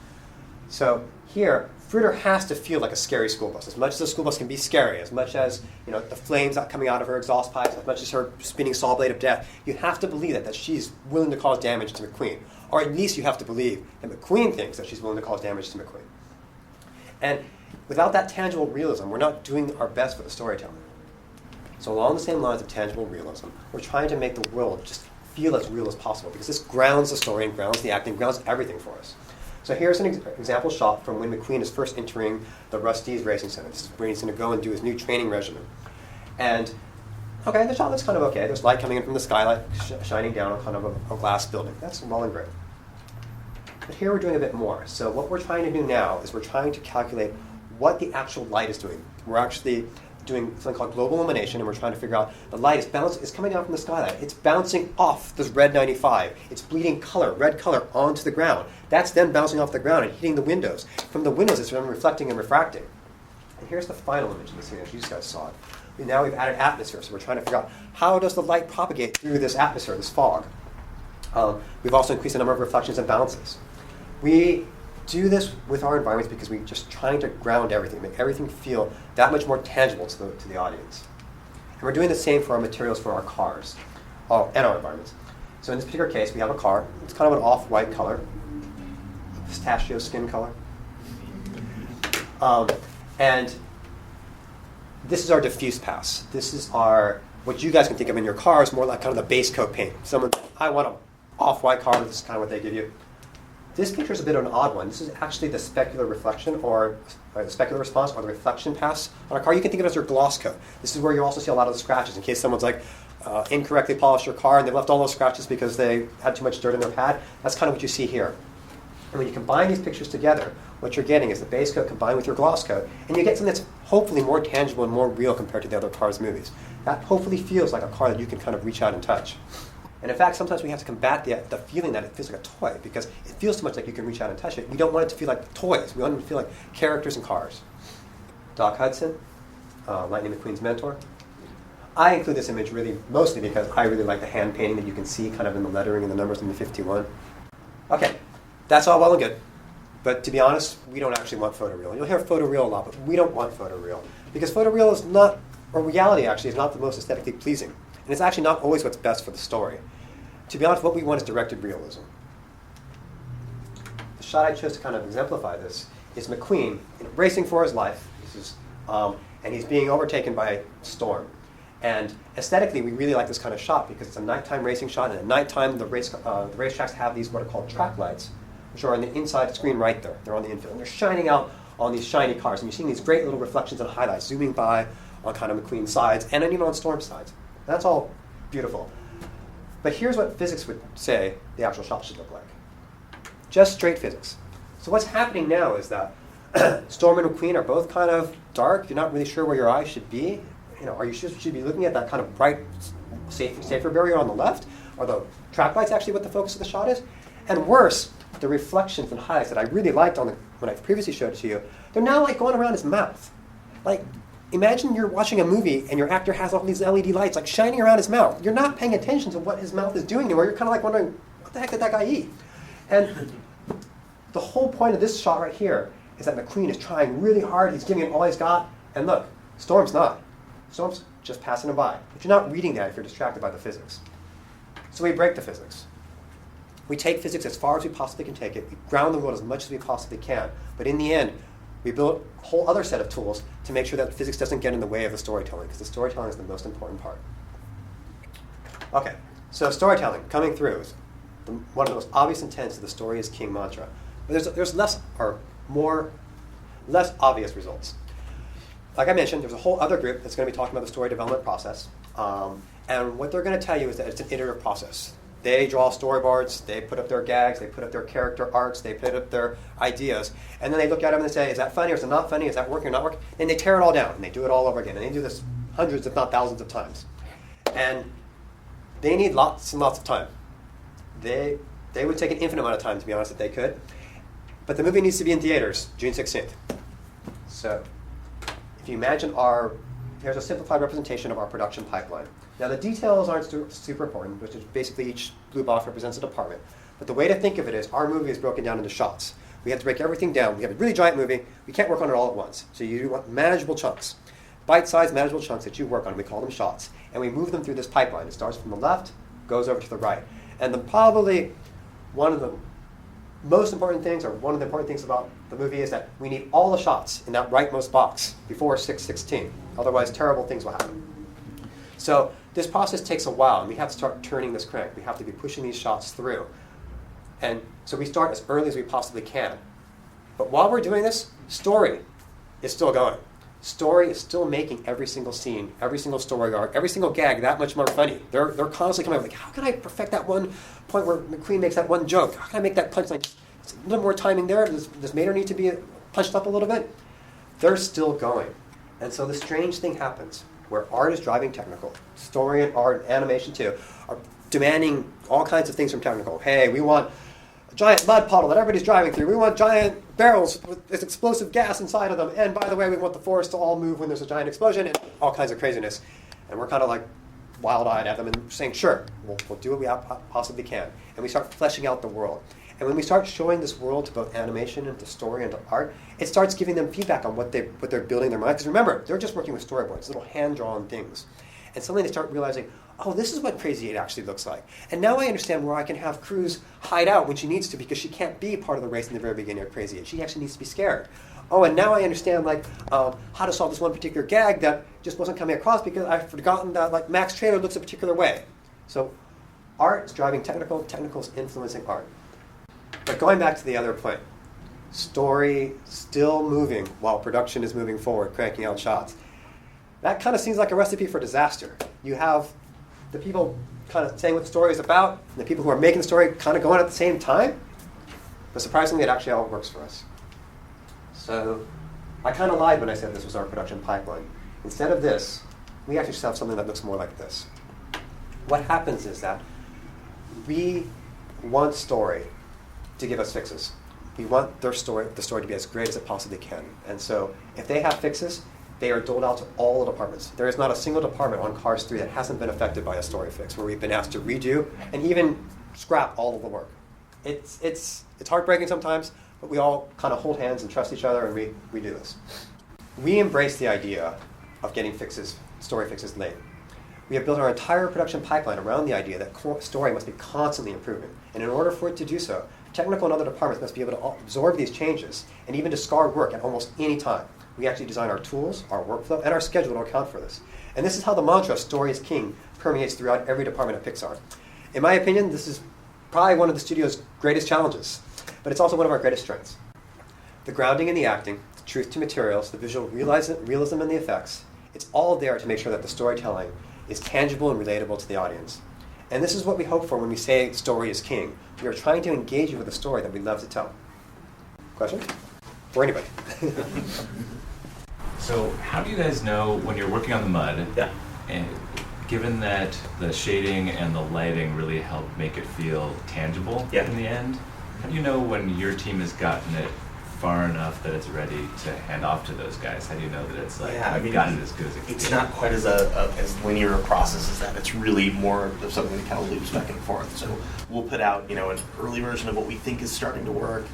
So here, Fritter has to feel like a scary school bus. As much as a school bus can be scary, as much as the flames coming out of her exhaust pipes, as much as her spinning saw blade of death, you have to believe that she's willing to cause damage to McQueen. Or at least you have to believe that McQueen thinks that she's willing to cause damage to McQueen. And without that tangible realism, we're not doing our best for the storytelling. So along the same lines of tangible realism, we're trying to make the world just feel as real as possible because this grounds the story and grounds the acting, grounds everything for us. So here's an example shot from when McQueen is first entering the Rust-eze Racing Center. This is where he's going to go and do his new training regimen. And, okay, the shot looks kind of okay. There's light coming in from the skylight, shining down on kind of a glass building. That's well and great. But here we're doing a bit more. So what we're trying to do now is we're trying to calculate what the actual light is doing. We're actually doing something called global illumination, and we're trying to figure out the light is coming down from the skylight. It's bouncing off this red 95. It's bleeding color, red color, onto the ground. That's then bouncing off the ground and hitting the windows. From the windows, it's then reflecting and refracting. And here's the final image of the scene as you guys saw it. Now we've added atmosphere, so we're trying to figure out how does the light propagate through this atmosphere, this fog. We've also increased the number of reflections and bounces. We do this with our environments because we're just trying to ground everything, make everything feel that much more tangible to the audience. And we're doing the same for our materials for our cars and our environments. So in this particular case, we have a car. It's kind of an off-white color, pistachio skin color. And this is our diffuse pass. This is what you guys can think of in your cars, more like kind of the base coat paint. I want an off-white car, this is kind of what they give you. This picture is a bit of an odd one. This is actually the specular reflection or the specular response or the reflection pass on a car. You can think of it as your gloss coat. This is where you also see a lot of the scratches in case someone's incorrectly polished your car and they left all those scratches because they had too much dirt in their pad. That's kind of what you see here. And when you combine these pictures together, what you're getting is the base coat combined with your gloss coat, and you get something that's hopefully more tangible and more real compared to the other Cars movies. That hopefully feels like a car that you can kind of reach out and touch. And in fact, sometimes we have to combat the feeling that it feels like a toy because it feels too much like you can reach out and touch it. We don't want it to feel like toys. We want it to feel like characters and cars. Doc Hudson, Lightning McQueen's mentor. I include this image really mostly because I really like the hand painting that you can see kind of in the lettering and the numbers in the 51. Okay, that's all well and good. But to be honest, we don't actually want photoreal. You'll hear photoreal a lot, but we don't want photoreal. Because photoreal is not, or reality actually, is not the most aesthetically pleasing. And it's actually not always what's best for the story. To be honest, what we want is directed realism. The shot I chose to kind of exemplify this is McQueen racing for his life. And he's being overtaken by a storm. And aesthetically, we really like this kind of shot because it's a nighttime racing shot. And at nighttime, the racetracks have these what are called track lights, which are on the inside screen right there. They're on the infield. And they're shining out on these shiny cars. And you're seeing these great little reflections and highlights zooming by on kind of McQueen's sides and even on Storm's sides. That's all beautiful. But here's what physics would say the actual shot should look like. Just straight physics. So what's happening now is that Storm and McQueen are both kind of dark. You're not really sure where your eyes should be. Are you should be looking at that kind of bright, safer barrier on the left? Are the track lights actually what the focus of the shot is? And worse, the reflections and highlights that I really liked when I previously showed it to you, they're now like going around his mouth. Like, imagine you're watching a movie and your actor has all these LED lights like shining around his mouth. You're not paying attention to what his mouth is doing anymore. You're kind of like wondering, what the heck did that guy eat? And the whole point of this shot right here is that McQueen is trying really hard. He's giving it all he's got. And look, Storm's not. Storm's just passing him by. But you're not reading that if you're distracted by the physics. So we break the physics. We take physics as far as we possibly can take it. We ground the world as much as we possibly can. But in the end, we built a whole other set of tools to make sure that physics doesn't get in the way of the storytelling, because the storytelling is the most important part. Okay, so storytelling, coming through, is one of the most obvious intents of the story is king mantra. But there's less obvious results. Like I mentioned, there's a whole other group that's going to be talking about the story development process. And what they're going to tell you is that it's an iterative process. They draw storyboards, they put up their gags, they put up their character arcs, they put up their ideas, and then they look at them and they say, is that funny or is it not funny? Is that working or not working? And they tear it all down, and they do it all over again. And they do this hundreds, if not thousands of times. And they need lots and lots of time. They would take an infinite amount of time, to be honest, if they could. But the movie needs to be in theaters, June 16th. So if you imagine here's a simplified representation of our production pipeline. Now the details aren't super important, which is basically each blue box represents a department. But the way to think of it is our movie is broken down into shots. We have to break everything down. We have a really giant movie. We can't work on it all at once. So you want manageable chunks. Bite-sized manageable chunks that you work on. We call them shots. And we move them through this pipeline. It starts from the left, goes over to the right. And probably one of the most important things, or one of the important things about the movie, is that we need all the shots in that rightmost box before 6:16. Otherwise, terrible things will happen. So this process takes a while, and we have to start turning this crank. We have to be pushing these shots through. And so we start as early as we possibly can. But while we're doing this, story is still going. Story is still making every single scene, every single story arc, every single gag that much more funny. They're constantly coming up like, how can I perfect that one point where Mcqueen makes that one joke? How can I make that punchline? Just a little more timing there. Does Mater need to be punched up a little bit? They're still going. And so the strange thing happens where art is driving technical. Story and art and animation too are demanding all kinds of things from technical. Hey, we want a giant mud puddle that everybody's driving through. We want giant barrels with this explosive gas inside of them. And by the way, we want the forest to all move when there's a giant explosion and all kinds of craziness. And we're kind of like wild-eyed at them and saying, sure, we'll do what we possibly can. And we start fleshing out the world. And when we start showing this world to both animation and to story and to art, it starts giving them feedback on what they're building in their mind. Because remember, they're just working with storyboards, little hand-drawn things. And suddenly they start realizing, oh, this is what Crazy 8 actually looks like. And now I understand where I can have Cruz hide out when she needs to, because she can't be part of the race in the very beginning of Crazy 8. She actually needs to be scared. Oh, and now I understand how to solve this one particular gag that just wasn't coming across because I've forgotten that Max Trader looks a particular way. So art is driving technical, technical is influencing art. But going back to the other point, story still moving while production is moving forward, cranking out shots. That kind of seems like a recipe for disaster. You have the people kind of saying what the story is about, and the people who are making the story kind of going at the same time. But surprisingly, it actually all works for us. So I kind of lied when I said this was our production pipeline. Instead of this, we actually have something that looks more like this. What happens is that we want story to give us fixes. We want the story to be as great as it possibly can. And so if they have fixes, they are doled out to all the departments. There is not a single department on Cars 3 that hasn't been affected by a story fix, where we've been asked to redo and even scrap all of the work. It's heartbreaking sometimes, but we all kind of hold hands and trust each other, and we do this. We embrace the idea of getting fixes, story fixes late. We have built our entire production pipeline around the idea that story must be constantly improving. And in order for it to do so, technical and other departments must be able to absorb these changes and even discard work at almost any time. We actually design our tools, our workflow, and our schedule to account for this. And this is how the mantra, story is king, permeates throughout every department at Pixar. In my opinion, this is probably one of the studio's greatest challenges, but it's also one of our greatest strengths. The grounding in the acting, the truth to materials, the visual realism in the effects, it's all there to make sure that the storytelling is tangible and relatable to the audience. And this is what we hope for when we say story is king. We are trying to engage you with a story that we love to tell. Questions? For anybody. So how do you guys know when you're working on the mud, and given that the shading and the lighting really help make it feel tangible in the end, how do you know when your team has gotten it far enough that it's ready to hand off to those guys? How do you know that it's I've gotten it as good as it can? It's not quite as as linear a process as that. It's really more of something that kind of loops back and forth. So we'll put out an early version of what we think is starting to work.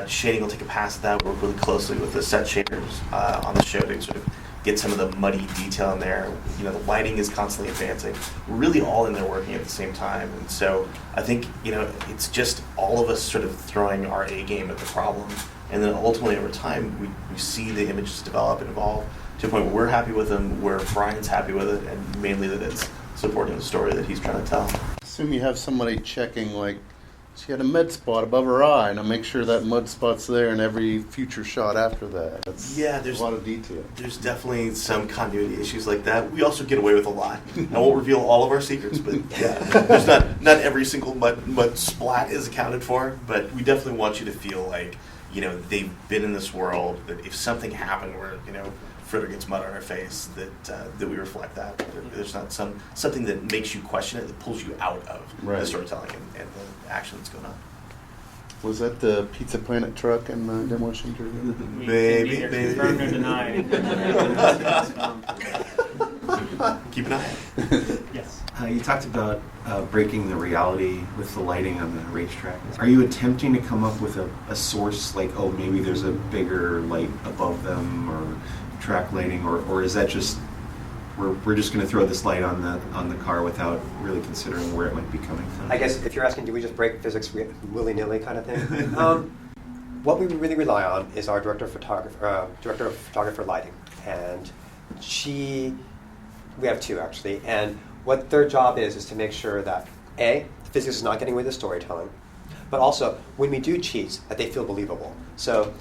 Shading will take a pass at that. We'll work really closely with the set shaders on the show to sort of get some of the muddy detail in there. The lighting is constantly advancing. We're really all in there working at the same time. And so I think, it's just all of us sort of throwing our A game at the problem And then ultimately over time, we see the images develop and evolve to a point where we're happy with them, where Brian's happy with it, and mainly that it's supporting the story that he's trying to tell. Assume you have somebody checking, like, she had a mud spot above her eye, and I'll make sure that mud spot's there in every future shot after that. There's a lot of detail. There's definitely some continuity issues like that. We also get away with a lot. I won't reveal all of our secrets, but yeah, there's not every single mud splat is accounted for, but we definitely want you to feel like, you know, they've been in this world, that if something happened where, you know, Fritter gets mud on her face, that we reflect that. There's not something that makes you question it, that pulls you out of the storytelling and the action that's going on. Was that the Pizza Planet truck in the Demolition Derby? Maybe. Confirmed or denied. Keep an eye on it. Yes. You talked about breaking the reality with the lighting on the racetrack. Are you attempting to come up with a source, like, oh, maybe there's a bigger light above them, or track lighting, or is that just we're just going to throw this light on the car without really considering where it might be coming from? I guess if you're asking, do we just break physics willy-nilly kind of thing? What we really rely on is our director of photographer lighting, and we have two actually, and what their job is to make sure that A, physics is not getting away with the storytelling, but also when we do cheats, that they feel believable. So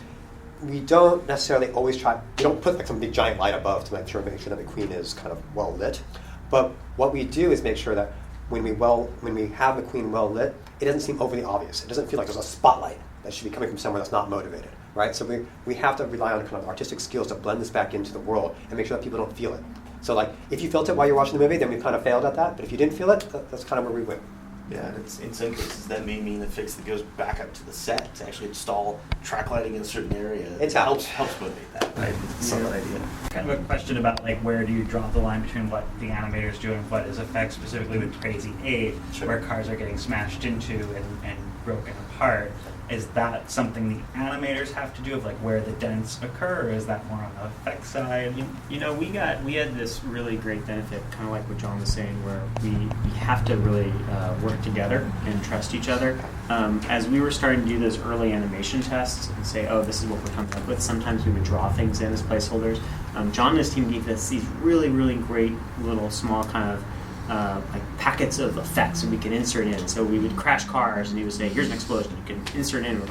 we don't necessarily always we don't put like some big giant light above to make sure that Mcqueen is kind of well lit. But what we do is make sure that when we have Mcqueen well lit, it doesn't seem overly obvious. It doesn't feel like there's a spotlight that should be coming from somewhere that's not motivated, right? So we have to rely on kind of artistic skills to blend this back into the world and make sure that people don't feel it. So like, if you felt it while you're watching the movie, then we kind of failed at that. But if you didn't feel it, that's kind of where we went. Yeah, and in some cases that may mean a fix that goes back up to the set to actually install track lighting in a certain area. It helps motivate that, right? It's some idea. Kind of a question about like where do you draw the line between what the animators do and what is effects, specifically with Crazy 8, where cars are getting smashed into and broken apart. Is that something the animators have to do, of like where the dents occur, or is that more on the effects side? You know, we had this really great benefit, kind of like what John was saying, where we have to really work together and trust each other. As we were starting to do those early animation tests and say, oh, this is what we're coming up with, sometimes we would draw things in as placeholders. John and his team gave us these really, really great little small kind of like packets of effects that we could insert in. So we would crash cars, and he would say, "Here's an explosion." You can insert in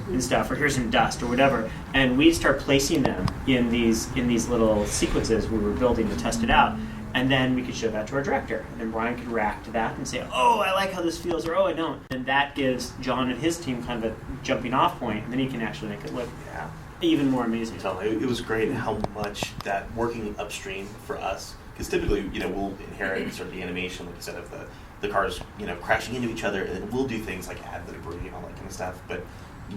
and stuff, or here's some dust, or whatever. And we'd start placing them in these little sequences we were building to test it out. And then we could show that to our director, and Brian could react to that and say, "Oh, I like how this feels," or "Oh, I don't." And that gives John and his team kind of a jumping off point, and then he can actually make it look even more amazing. It was great how much that working upstream for us. Because typically, you know, we'll inherit sort of the animation, like you said, of the cars, you know, crashing into each other, and then we'll do things like add the debris and all that kind of stuff. But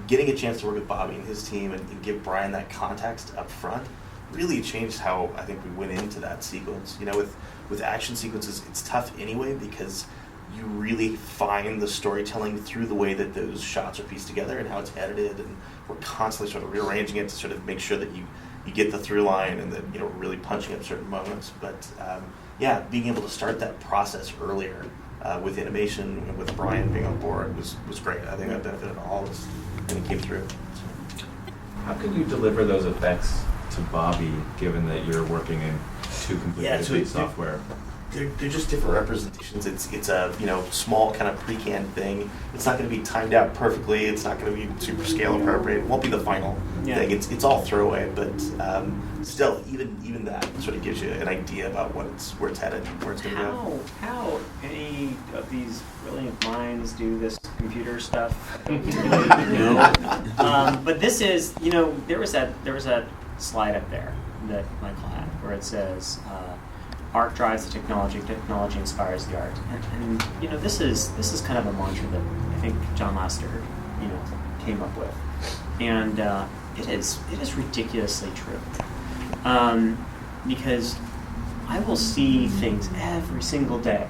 getting a chance to work with Bobby and his team and give Brian that context up front really changed how I think we went into that sequence. You know, with action sequences, it's tough anyway because you really find the storytelling through the way that those shots are pieced together and how it's edited, and we're constantly sort of rearranging it to sort of make sure that you get the through line and then, you know, really punching up certain moments. But being able to start that process earlier with animation and with Brian being on board was great. I think that benefited all of us, and it came through. How can you deliver those effects to Bobby, given that you're working in two completely different software? They're just different representations. It's a, you know, small kind of pre-canned thing. It's not going to be timed out perfectly. It's not going to be super scale appropriate. It won't be the final thing. It's all throwaway, but still, even that sort of gives you an idea about where it's headed, where it's going to go. How any of these brilliant minds do this computer stuff? But this is, you know, there was that slide up there that Michael had where it says. Art drives the technology inspires the art. And you know, this is kind of a mantra that I think John Lasseter, you know, came up with. And it is ridiculously true. Because I will see things every single day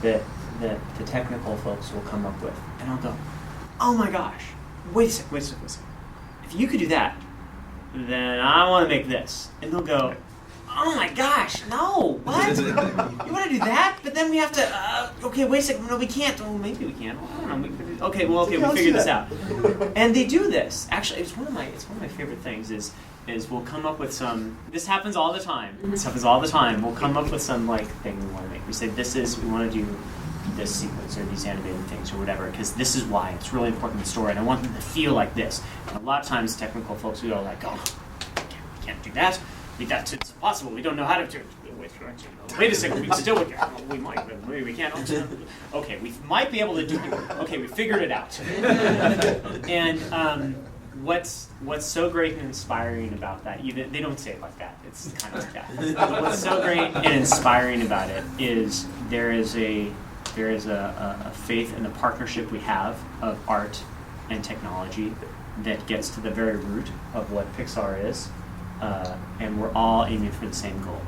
that the technical folks will come up with. And I'll go, "Oh my gosh, wait a second. If you could do that, then I want to make this." And they'll go, "Oh my gosh, no, what? You want to do that? But then we have to, okay, wait a second, no, we can't. Oh, maybe we can. I don't know. Okay, we figured this out. And they do this. Actually, it's one of my favorite things is we'll come up with some. This happens all the time. We'll come up with some like thing we want to make. We say we want to do this sequence or these animated things or whatever because this is why it's really important in the story and I want them to feel like this. And a lot of times, technical folks we go like, oh, we can't do that. That's impossible. We don't know how to do it. Wait a second, we might, but maybe we can't. Okay, we might be able to do it. Okay, we figured it out. And what's so great and inspiring about that, they don't say it like that, it's kind of like that. But what's so great and inspiring about it is there is a faith in the partnership we have of art and technology that gets to the very root of what Pixar is. And we're all aiming for the same goal.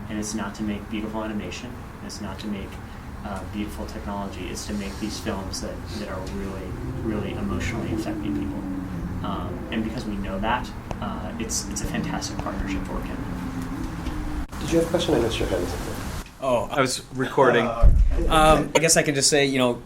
And it's not to make beautiful animation. It's not to make beautiful technology. It's to make these films that are really, really emotionally affecting people. And because we know that, it's a fantastic partnership to work in. Did you have a question? I missed your hand. Oh, I was recording. I guess I can just say, you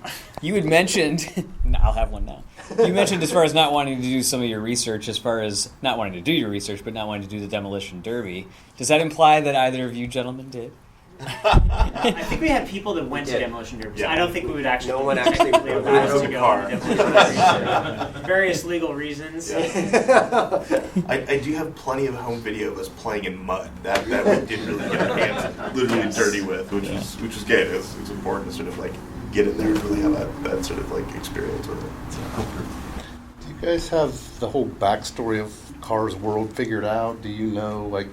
had mentioned, I'll have one now. You mentioned as far as not wanting to do some of your research, as far as not wanting to do your research, but not wanting to do the Demolition Derby. Does that imply that either of you gentlemen did? I think we had people that went to Demolition Derby. Yeah. I don't think we would actually. No one actually allowed to go to Demolition Derby. Various legal reasons. Yeah. I do have plenty of home video of us playing in mud that we did really get our hands literally dirty with, which is good. It's important to sort of like get in there and really have that sort of like experience with it. So. Do you guys have the whole backstory of Cars World figured out? Do you know like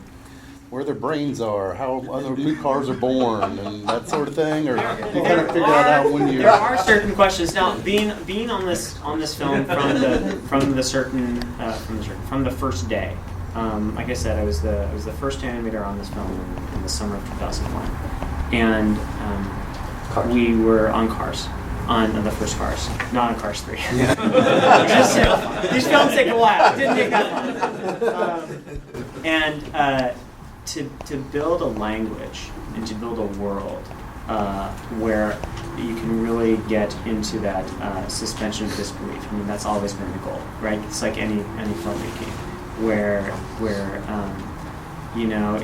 where their brains are, how other new cars are born, and that sort of thing, or you kind of figure that out when you? There are certain questions. Now, being on this film from the first day. Like I said, I was the first animator on this film in the summer of 2001, and we were on Cars. On the first Cars, not on Cars 3. These films take a while. It didn't take that long. To build a language and to build a world where you can really get into that suspension of disbelief. I mean, that's always been the goal, right? It's like any filmmaking, where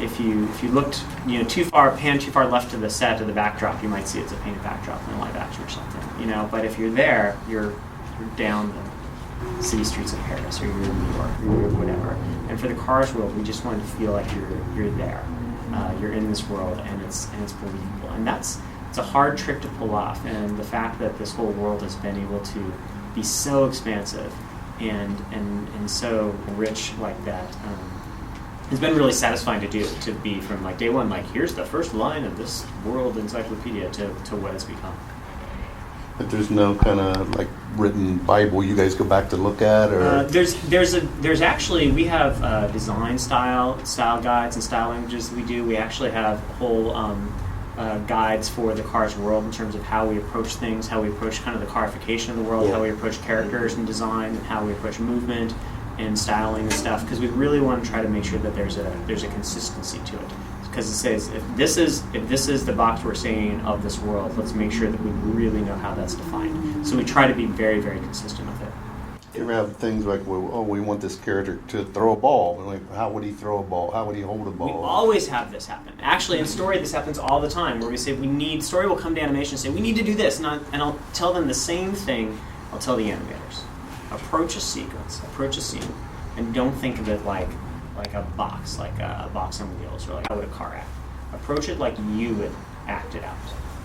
if you looked too far left to the set of the backdrop, you might see it's a painted backdrop in live action or something, But if you're there, you're down the city streets of Paris, or you're in New York, or you're whatever. And for the Cars world, we just wanted to feel like you're there, you're in this world, and it's believable. And it's a hard trick to pull off. And the fact that this whole world has been able to be so expansive and so rich like that. It's been really satisfying to do, to be from like day one, like here's the first line of this world encyclopedia to what it's become. But there's no kind of like written Bible you guys go back to look at, or there's actually, we have design style guides and style languages that we do. We actually have whole guides for the Cars world in terms of how we approach things, how we approach kind of the carification of the world, how we approach characters and design, and how we approach movement and styling and stuff, because we really want to try to make sure that there's a consistency to it. Because it says if this is the box we're saying of this world, let's make sure that we really know how that's defined. So we try to be very, very consistent with it. You ever have things like, we want this character to throw a ball. We're like, how would he throw a ball? How would he hold a ball? We always have this happen. Actually, in story, this happens all the time, where we say story will come to animation and say, we need to do this, and I'll tell them the same thing I'll tell the animators. Approach a sequence, approach a scene, and don't think of it like a box, like a box on wheels, or like how would a car act. Approach it like you would act it out,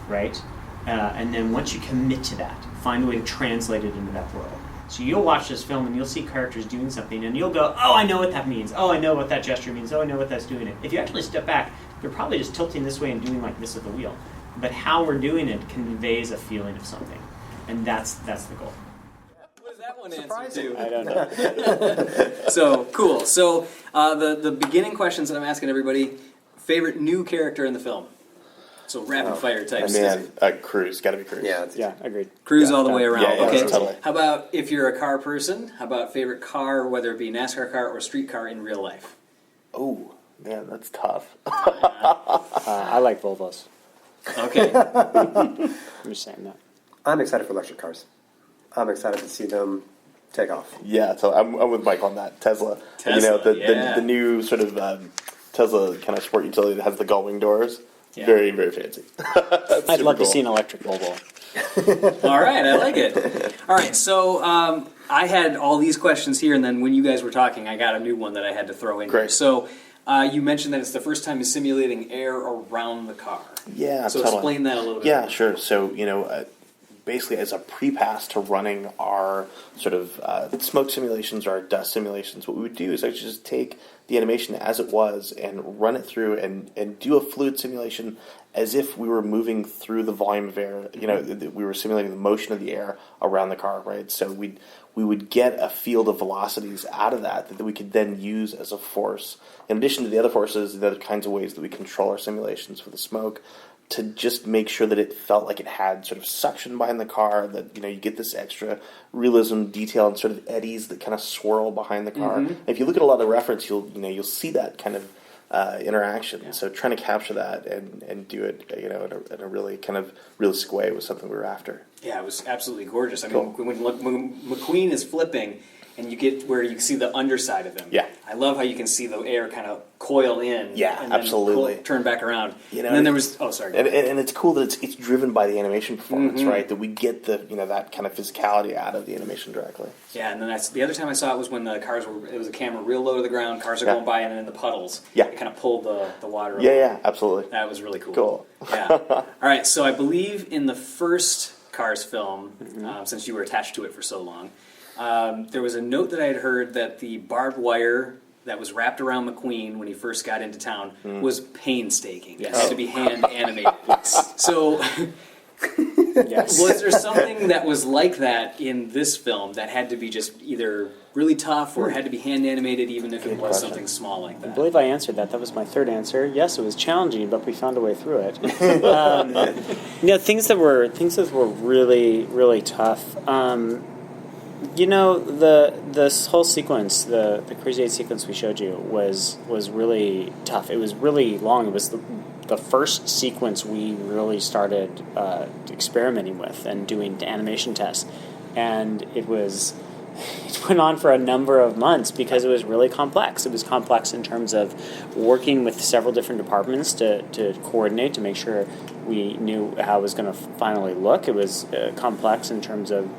right? And then once you commit to that, find a way to translate it into that world. So you'll watch this film and you'll see characters doing something, and you'll go, oh, I know what that means. Oh, I know what that gesture means. Oh, I know what that's doing. If you actually step back, they're probably just tilting this way and doing like this at the wheel. But how we're doing it conveys a feeling of something, and that's the goal. That one answer to? I don't know. So cool. So the beginning questions that I'm asking everybody: favorite new character in the film. So rapid fire types. Cruz. Got to be Cruz. Yeah, agreed. Cruz all the way around. Yeah, okay. totally. How about if you're a car person? How about favorite car, whether it be a NASCAR car or street car in real life? Oh man, that's tough. I like Volvos. Okay. I'm just saying that. I'm excited for electric cars. I'm excited to see them take off. Yeah, so I'm with Mike on that. Tesla. The new sort of Tesla kind of sport utility that has the gullwing doors. Yeah. Very, very fancy. I'd love to see an electric Volvo. All right, I like it. All right, so I had all these questions here, and then when you guys were talking, I got a new one that I had to throw in. Great. So you mentioned that it's the first time you're simulating air around the car. Yeah, so totally. Explain that a little bit. Yeah, sure. So, basically as a pre-pass to running our sort of smoke simulations or our dust simulations, what we would do is actually just take the animation as it was and run it through and do a fluid simulation as if we were moving through the volume of air. We were simulating the motion of the air around the car, right? So we would get a field of velocities out of that we could then use as a force. In addition to the other forces, the other kinds of ways that we control our simulations for the smoke, to just make sure that it felt like it had sort of suction behind the car, that you get this extra realism, detail, and sort of eddies that kind of swirl behind the car. Mm-hmm. If you look at a lot of reference, you'll see that kind of interaction. Yeah. So trying to capture that and do it in a really kind of realistic way was something we were after. Yeah, it was absolutely gorgeous. I cool. mean, when Mcqueen is flipping, and you get where you can see the underside of him. Yeah. I love how you can see the air kind of coil in. Yeah, and absolutely. Then turn back around. And then there was... Oh, sorry. And it's cool that it's driven by the animation performance, mm-hmm. right? That we get the that kind of physicality out of the animation directly. Yeah, and then the other time I saw it was when the cars were... It was a camera real low to the ground, cars are going by, and then in the puddles. Yeah. It kind of pulled the water over. Yeah, absolutely. That was really cool. Cool. Yeah. All right, so I believe in the first Cars film, mm-hmm. Since you were attached to it for so long, there was a note that I had heard that the barbed wire that was wrapped around Mcqueen when he first got into town was painstaking. It had to be hand animated. So, was there something that was like that in this film that had to be just either really tough or had to be hand animated, even if it was something small like that? I believe I answered that. That was my third answer. Yes, it was challenging, but we found a way through it. Things that were really, really tough. This whole sequence, the Crazy 8 sequence we showed you was really tough. It was really long. It was the first sequence we really started experimenting with and doing animation tests. And it went on for a number of months because it was really complex. It was complex in terms of working with several different departments to coordinate, to make sure we knew how it was going to finally look. It was complex in terms of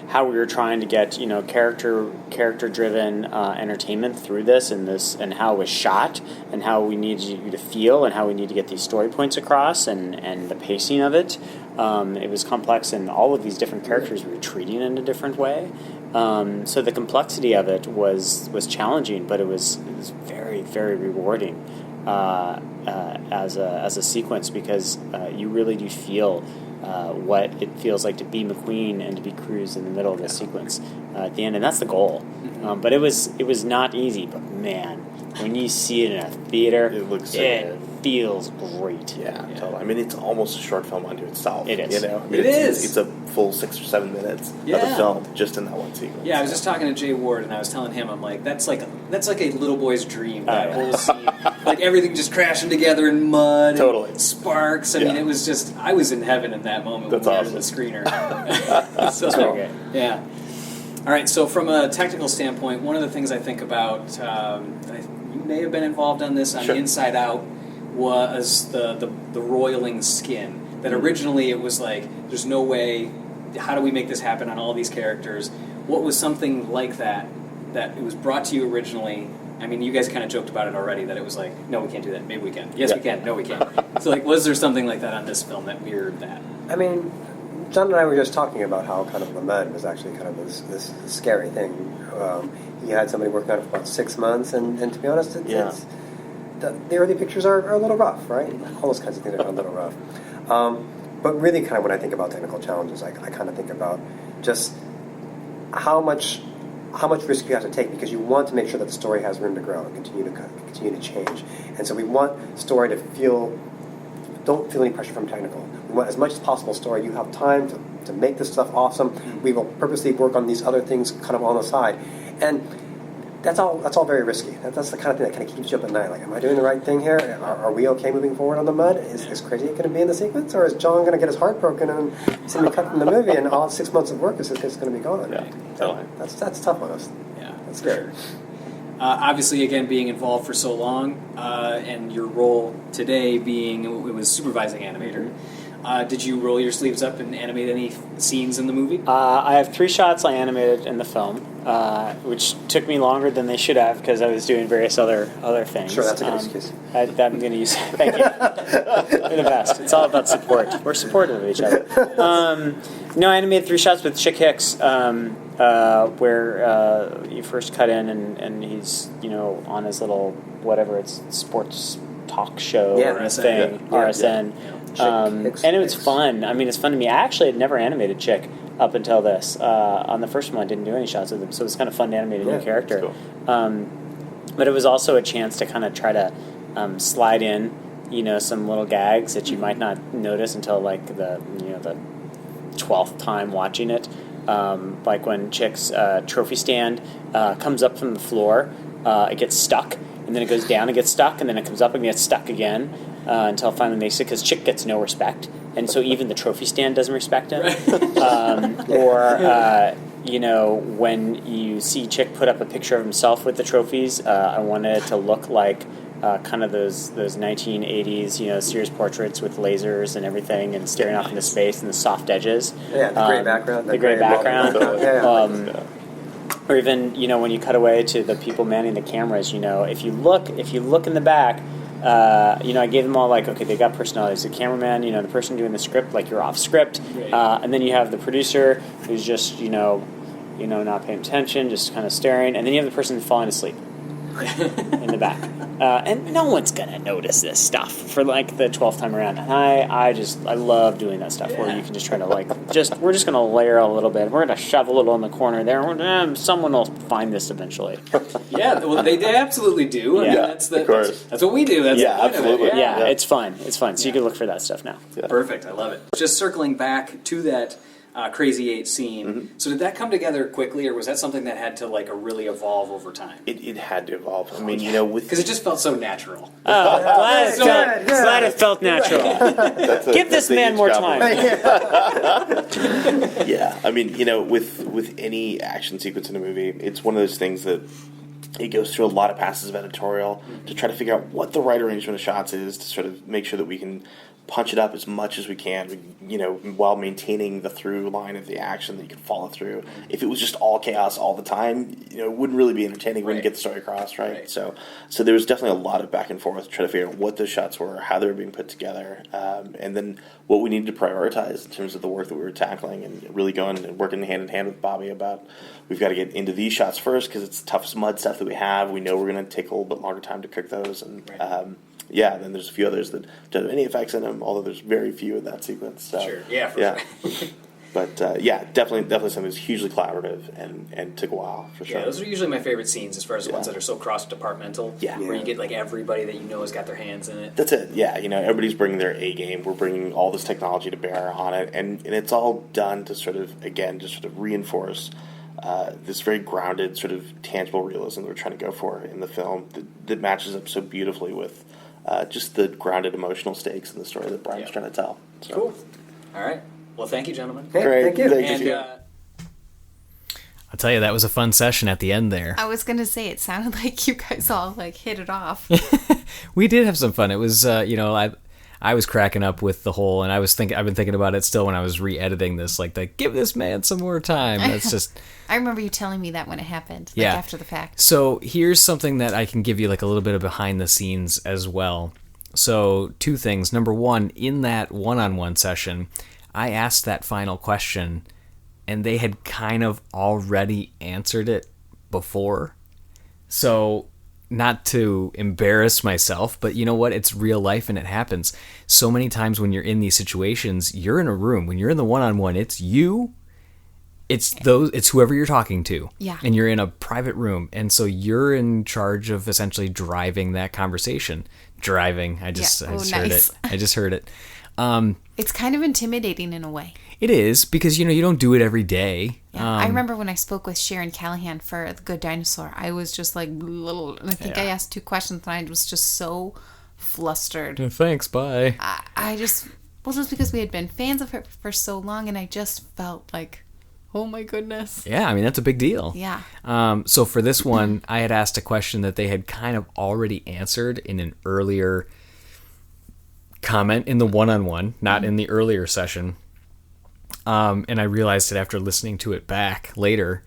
how we were trying to get character-driven entertainment through this, and how it was shot, and how we needed you to feel, and how we need to get these story points across, and the pacing of it. It was complex, and all of these different characters we were treating in a different way. So the complexity of it was challenging, but it was very, very rewarding as a sequence, because you really do feel what it feels like to be Mcqueen and to be Cruz in the middle of the sequence at the end, and that's the goal. But it was not easy. But man, when you see it in a theater, it feels great. Yeah, totally. I mean, it's almost a short film unto itself. It is. It's a full 6 or 7 minutes of the film just in that one sequence. Yeah, I was just talking to Jay Ward, and I was telling him, I'm like, that's like a little boy's dream. That whole scene, like everything just crashing together in mud, totally, and sparks. I mean, it was just, I was in heaven in that moment. That's when we awesome. were in the screener. So good. Yeah. All right. So from a technical standpoint, one of the things I think about, you may have been involved on this on Inside Out, was the roiling skin. That originally it was like, there's no way, how do we make this happen on all these characters? What was something like that it was brought to you originally? I mean, you guys kind of joked about it already, that it was like, no, we can't do that, maybe we can. Yes, we can, no, we can't. So like, was there something like that on this film that mirrored that? I mean, John and I were just talking about how kind of the mud was actually kind of this scary thing. He had somebody working on it for about 6 months, and to be honest, it's the early pictures are a little rough, right? All those kinds of things are a little rough. But really, kind of when I think about technical challenges, I kind of think about just how much risk you have to take, because you want to make sure that the story has room to grow and continue to change. And so we want story to don't feel any pressure from technical. We want as much as possible story. You have time to make this stuff awesome. We will purposely work on these other things kind of on the side. And that's all very risky. That's the kind of thing that kind of keeps you up at night. Like, am I doing the right thing here? Are we okay moving forward on the mud? Is Crazy going to be in the sequence, or is Jon going to get his heart broken and it's going to be cut from the movie, and all 6 months of work is just going to be gone? Yeah, So that's tough on us. Yeah, That's scary. Obviously, again, being involved for so long, and your role today being it was supervising animator. Did you roll your sleeves up and animate any scenes in the movie? I have 3 shots I animated in the film, which took me longer than they should have because I was doing various other things. Sure, that's a good excuse. I'm going to use. Thank you. You're the best. It's all about support. We're supportive of each other. No, I animated 3 shots with Chick Hicks, where you first cut in and he's on his little whatever it's sports talk show thing, RSN. And it was fun. I mean, it's fun to me. I actually had never animated Chick up until this. On the first one, I didn't do any shots with him, so it was kind of fun to animate a new character. Cool. But it was also a chance to kind of try to slide in, some little gags that you might not notice until like the 12th time watching it. Like when Chick's trophy stand comes up from the floor, it gets stuck, and then it goes down and gets stuck, and then it comes up and gets stuck again. Until finally makes it, because Chick gets no respect, and so even the trophy stand doesn't respect him. When you see Chick put up a picture of himself with the trophies, I wanted it to look like kind of those 1980s, Sears portraits with lasers and everything, and staring off into space and the soft edges. Yeah, the gray background. The gray background. Yeah. Or even when you cut away to the people manning the cameras, if you look in the back. I gave them all like, okay, they got personalities. The cameraman, the person doing the script, like you're off script, and then you have the producer who's just, not paying attention, just kind of staring, and then you have the person falling asleep in the back. And no one's gonna notice this stuff for like the 12th time around. And I love doing that stuff where you can just try to we're just gonna layer a little bit. We're gonna shove a little in the corner there. Someone will find this eventually. Yeah, well, they absolutely do. I mean, that's what we do. That's absolutely. Yeah, it's fun. It's fun. So you can look for that stuff now. Yeah. Perfect. I love it. Just circling back to that Crazy 8 scene. Mm-hmm. So did that come together quickly, or was that something that had to really evolve over time? It had to evolve. I mean, because it just felt so natural. Glad it felt natural. Give this man more time. Yeah, I mean, with any action sequence in a movie, it's one of those things that it goes through a lot of passes of editorial to try to figure out what the right arrangement of shots is to sort of make sure that we can punch it up as much as we can, while maintaining the through line of the action that you can follow through. If it was just all chaos all the time, it wouldn't really be entertaining. Wouldn't get the story across, right? So there was definitely a lot of back and forth to try to figure out what those shots were, how they were being put together, and then what we needed to prioritize in terms of the work that we were tackling, and really going and working hand in hand with Bobby about we've got to get into these shots first because it's the toughest mud stuff that we have. We know we're going to take a little bit longer time to cook those, and then there's a few others that don't have any effects in them, although there's very few in that sequence. So, sure, sure. But definitely something that's hugely collaborative and took a while for sure. Yeah, those are usually my favorite scenes as far as the ones that are so cross-departmental. Yeah. Where you get everybody that has got their hands in it. That's it. Yeah, everybody's bringing their A game. We're bringing all this technology to bear on it, and it's all done to sort of reinforce this very grounded, sort of tangible realism that we're trying to go for in the film that matches up so beautifully with just the grounded emotional stakes in the story that Brian's trying to tell. So. Cool. All right. Well, thank you, gentlemen. Hey, Great. thank you. And I'll tell you, that was a fun session at the end there. I was going to say, it sounded like you guys all hit it off. We did have some fun. It was, I was cracking up with the whole, and I've been thinking about it still when I was re-editing this, give this man some more time. That's just... I remember you telling me that when it happened, after the fact. So here's something that I can give you a little bit of behind the scenes as well. So 2 things. Number 1, in that one-on-one session, I asked that final question, and they had kind of already answered it before. So... not to embarrass myself, but you know what? It's real life and it happens. So many times when you're in these situations, you're in a room. When you're in the one-on-one, it's you. It's whoever you're talking to. Yeah. And you're in a private room. And so you're in charge of essentially driving that conversation. Driving. I just heard it. I just heard it. It's kind of intimidating in a way. It is, because, you don't do it every day. Yeah, I remember when I spoke with Sharon Callahan for The Good Dinosaur, I was just like, and I think I asked 2 questions, and I was just so flustered. Thanks, bye. I just, just because we had been fans of her for so long, and I just felt like, oh my goodness. Yeah, I mean, that's a big deal. Yeah. So for this one, I had asked a question that they had kind of already answered in an earlier comment in the one-on-one, not in the earlier session. And I realized it after listening to it back later.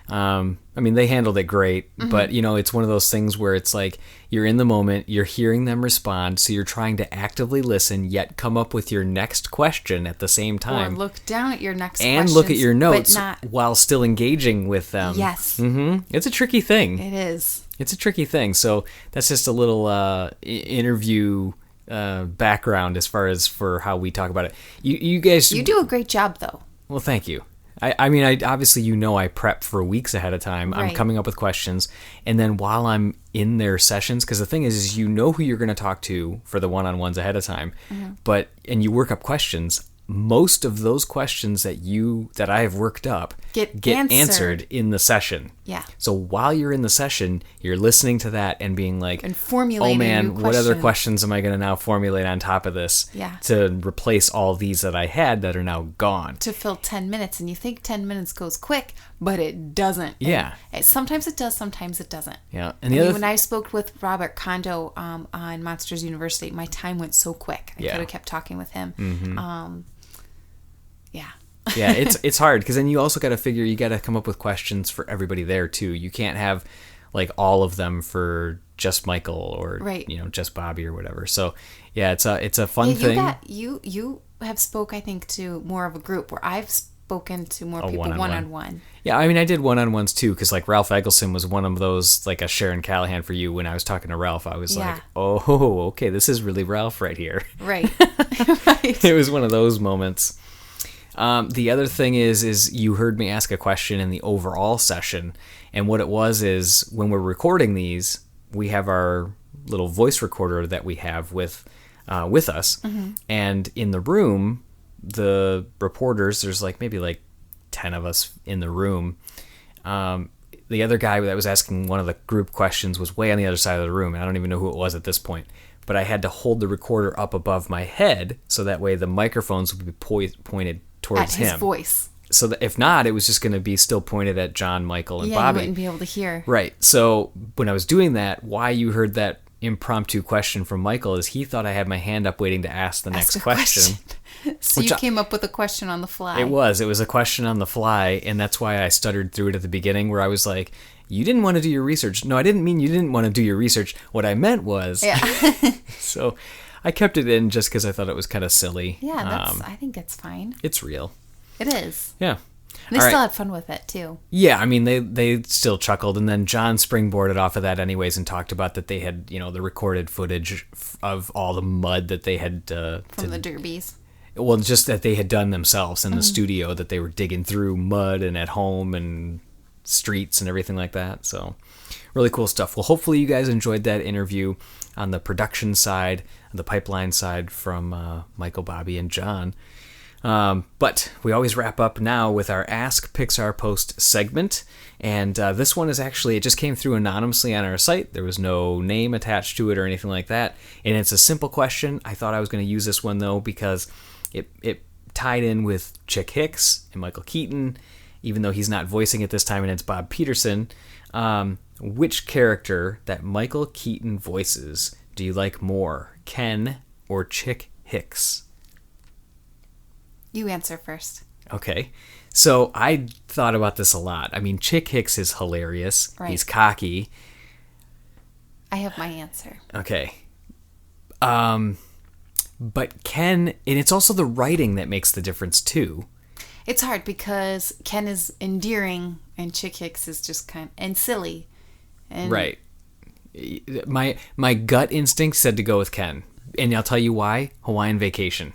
I mean, they handled it great, but, it's one of those things where it's like you're in the moment, you're hearing them respond, so you're trying to actively listen, yet come up with your next question at the same time. Or look down at your next and look at your notes but not... while still engaging with them. Yes. It's a tricky thing. It is. It's a tricky thing. So that's just a little interview background as far as for how we talk about it. You guys... You do a great job, though. Well, thank you. I mean, obviously, I prep for weeks ahead of time. Right. I'm coming up with questions. And then while I'm in their sessions, because the thing is who you're going to talk to for the one-on-ones ahead of time. And you work up questions. Most of those questions that I have worked up get answered in the session. Yeah. So while you're in the session, you're listening to that and being like, and formulating oh man, new what other questions am I going to now formulate on top of this to replace all these that I had that are now gone? To fill 10 minutes. And you think 10 minutes goes quick, but it doesn't. Yeah. Sometimes it does, sometimes it doesn't. Yeah. And when I spoke with Robert Kondo on Monsters University, my time went so quick. I could have kept talking with him. Yeah, it's hard, because then you also got to figure, you got to come up with questions for everybody there too. You can't have like all of them for just Michael or just Bobby or whatever. So yeah, it's a fun thing. You have spoke, I think, to more of a group, where I've spoken to more people one-on-one. Yeah, I mean, I did one-on-ones too, because like Ralph Eggleston was one of those, like a Sharon Callahan for you. When I was talking to Ralph, I was like, oh, okay, this is really Ralph right here. Right. Right. It was one of those moments. The other thing is you heard me ask a question in the overall session, and what it was is when we're recording these, we have our little voice recorder that we have with us, and in the room, the reporters, there's maybe 10 of us in the room. The other guy that was asking one of the group questions was way on the other side of the room, and I don't even know who it was at this point. But I had to hold the recorder up above my head so that way the microphones would be pointed towards him. At his voice. So that if not, it was just going to be still pointed at John, Michael, and Bobby. Yeah, you wouldn't be able to hear. Right. So when I was doing that, why you heard that impromptu question from Michael is he thought I had my hand up waiting to ask the next question. So you came up with a question on the fly. It was a question on the fly, and that's why I stuttered through it at the beginning, where I was like, you didn't want to do your research. No, I didn't mean you didn't want to do your research. What I meant was... Yeah. So I kept it in just because I thought it was kind of silly. Yeah, I think it's fine. It's real. It is. Yeah. They still had fun with it, too. Yeah, I mean, they still chuckled, and then John springboarded off of that anyways and talked about that they had, the recorded footage of all the mud that they had... From the derbies. Well, just that they had done themselves in the studio, that they were digging through mud and at home and streets and everything like that. So really cool stuff. Well, hopefully you guys enjoyed that interview on the production side, the pipeline side from Michael, Bobby, and John. But we always wrap up now with our Ask Pixar Post segment. And this one is actually, it just came through anonymously on our site. There was no name attached to it or anything like that. And it's a simple question. I thought I was going to use this one, though, because it tied in with Chick Hicks and Michael Keaton, even though he's not voicing it this time and it's Bob Peterson. Which character that Michael Keaton voices do you like more, Ken or Chick Hicks? You answer first. Okay. So I thought about this a lot. I mean, Chick Hicks is hilarious. Right. He's cocky. I have my answer. Okay. But Ken, and it's also the writing that makes the difference too. It's hard because Ken is endearing and Chick Hicks is just and silly. And right. My gut instinct said to go with Ken. And I'll tell you why. Hawaiian Vacation.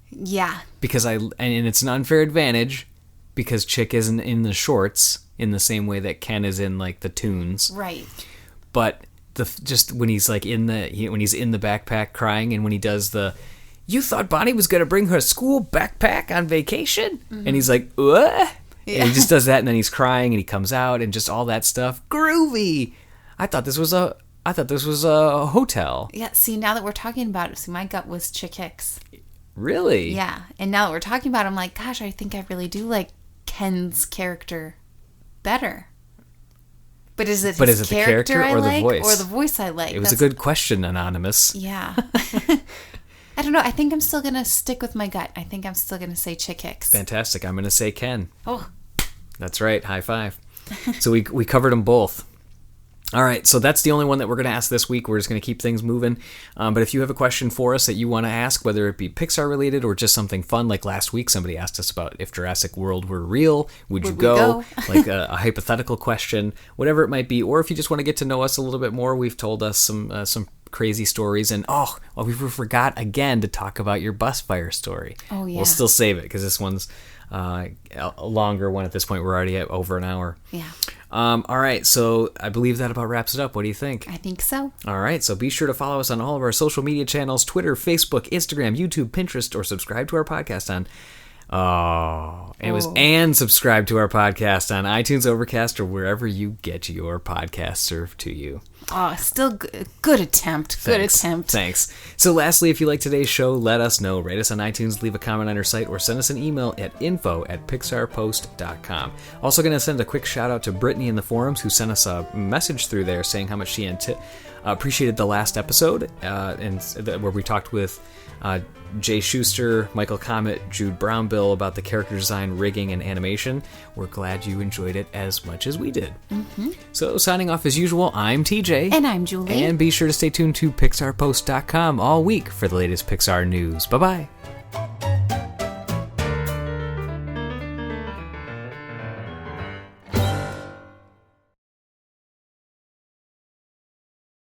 Yeah. Because and it's an unfair advantage because Chick isn't in the shorts in the same way that Ken is in the tunes. Right. But just when he's when he's in the backpack crying, and when he does you thought Bonnie was going to bring her school backpack on vacation? And he's like, what? Yeah. And he just does that, and then he's crying, and he comes out, and just all that stuff. Groovy. I thought this was a hotel. Yeah, see, now that we're talking about it, see, my gut was Chick Hicks. Really? Yeah, and now that we're talking about it, I'm like, gosh, I think I really do like Ken's character better. But is it the character or the I like, voice? or the voice I like? It was a good question, Anonymous. Yeah. I don't know. I think I'm still going to stick with my gut. I think I'm still going to say Chick Hicks. Fantastic. I'm going to say Ken. Oh. That's right. High five. So we covered them both. All right, so that's the only one that we're going to ask this week. We're just going to keep things moving. But if you have a question for us that you want to ask, whether it be Pixar related or just something fun, like last week somebody asked us about if Jurassic World were real, would you go? Like a hypothetical question, whatever it might be. Or if you just want to get to know us a little bit more, we've told us some crazy stories. And we forgot again to talk about your bus fire story. Oh, yeah. We'll still save it because this one's a longer one at this point. We're already at over an hour. Yeah. All right, so I believe that about wraps it up. What do you think? I think so. All right, so be sure to follow us on all of our social media channels, Twitter, Facebook, Instagram, YouTube, Pinterest, or subscribe to our podcast on... And subscribe to our podcast on iTunes, Overcast, or wherever you get your podcasts served to you. Oh, still good attempt. Good attempt. Thanks. So lastly, if you like today's show, let us know. Rate us on iTunes, leave a comment on our site, or send us an email at info@pixarpost.com. Also going to send a quick shout out to Brittany in the forums who sent us a message through there saying how much she appreciated the last episode where we talked with Jay Schuster, Michael Comet, Jude Brownbill about the character design, rigging, and animation. We're glad you enjoyed it as much as we did. Mm-hmm. So signing off as usual, I'm TJ. And I'm Julie. And be sure to stay tuned to PixarPost.com all week for the latest Pixar news. Bye-bye.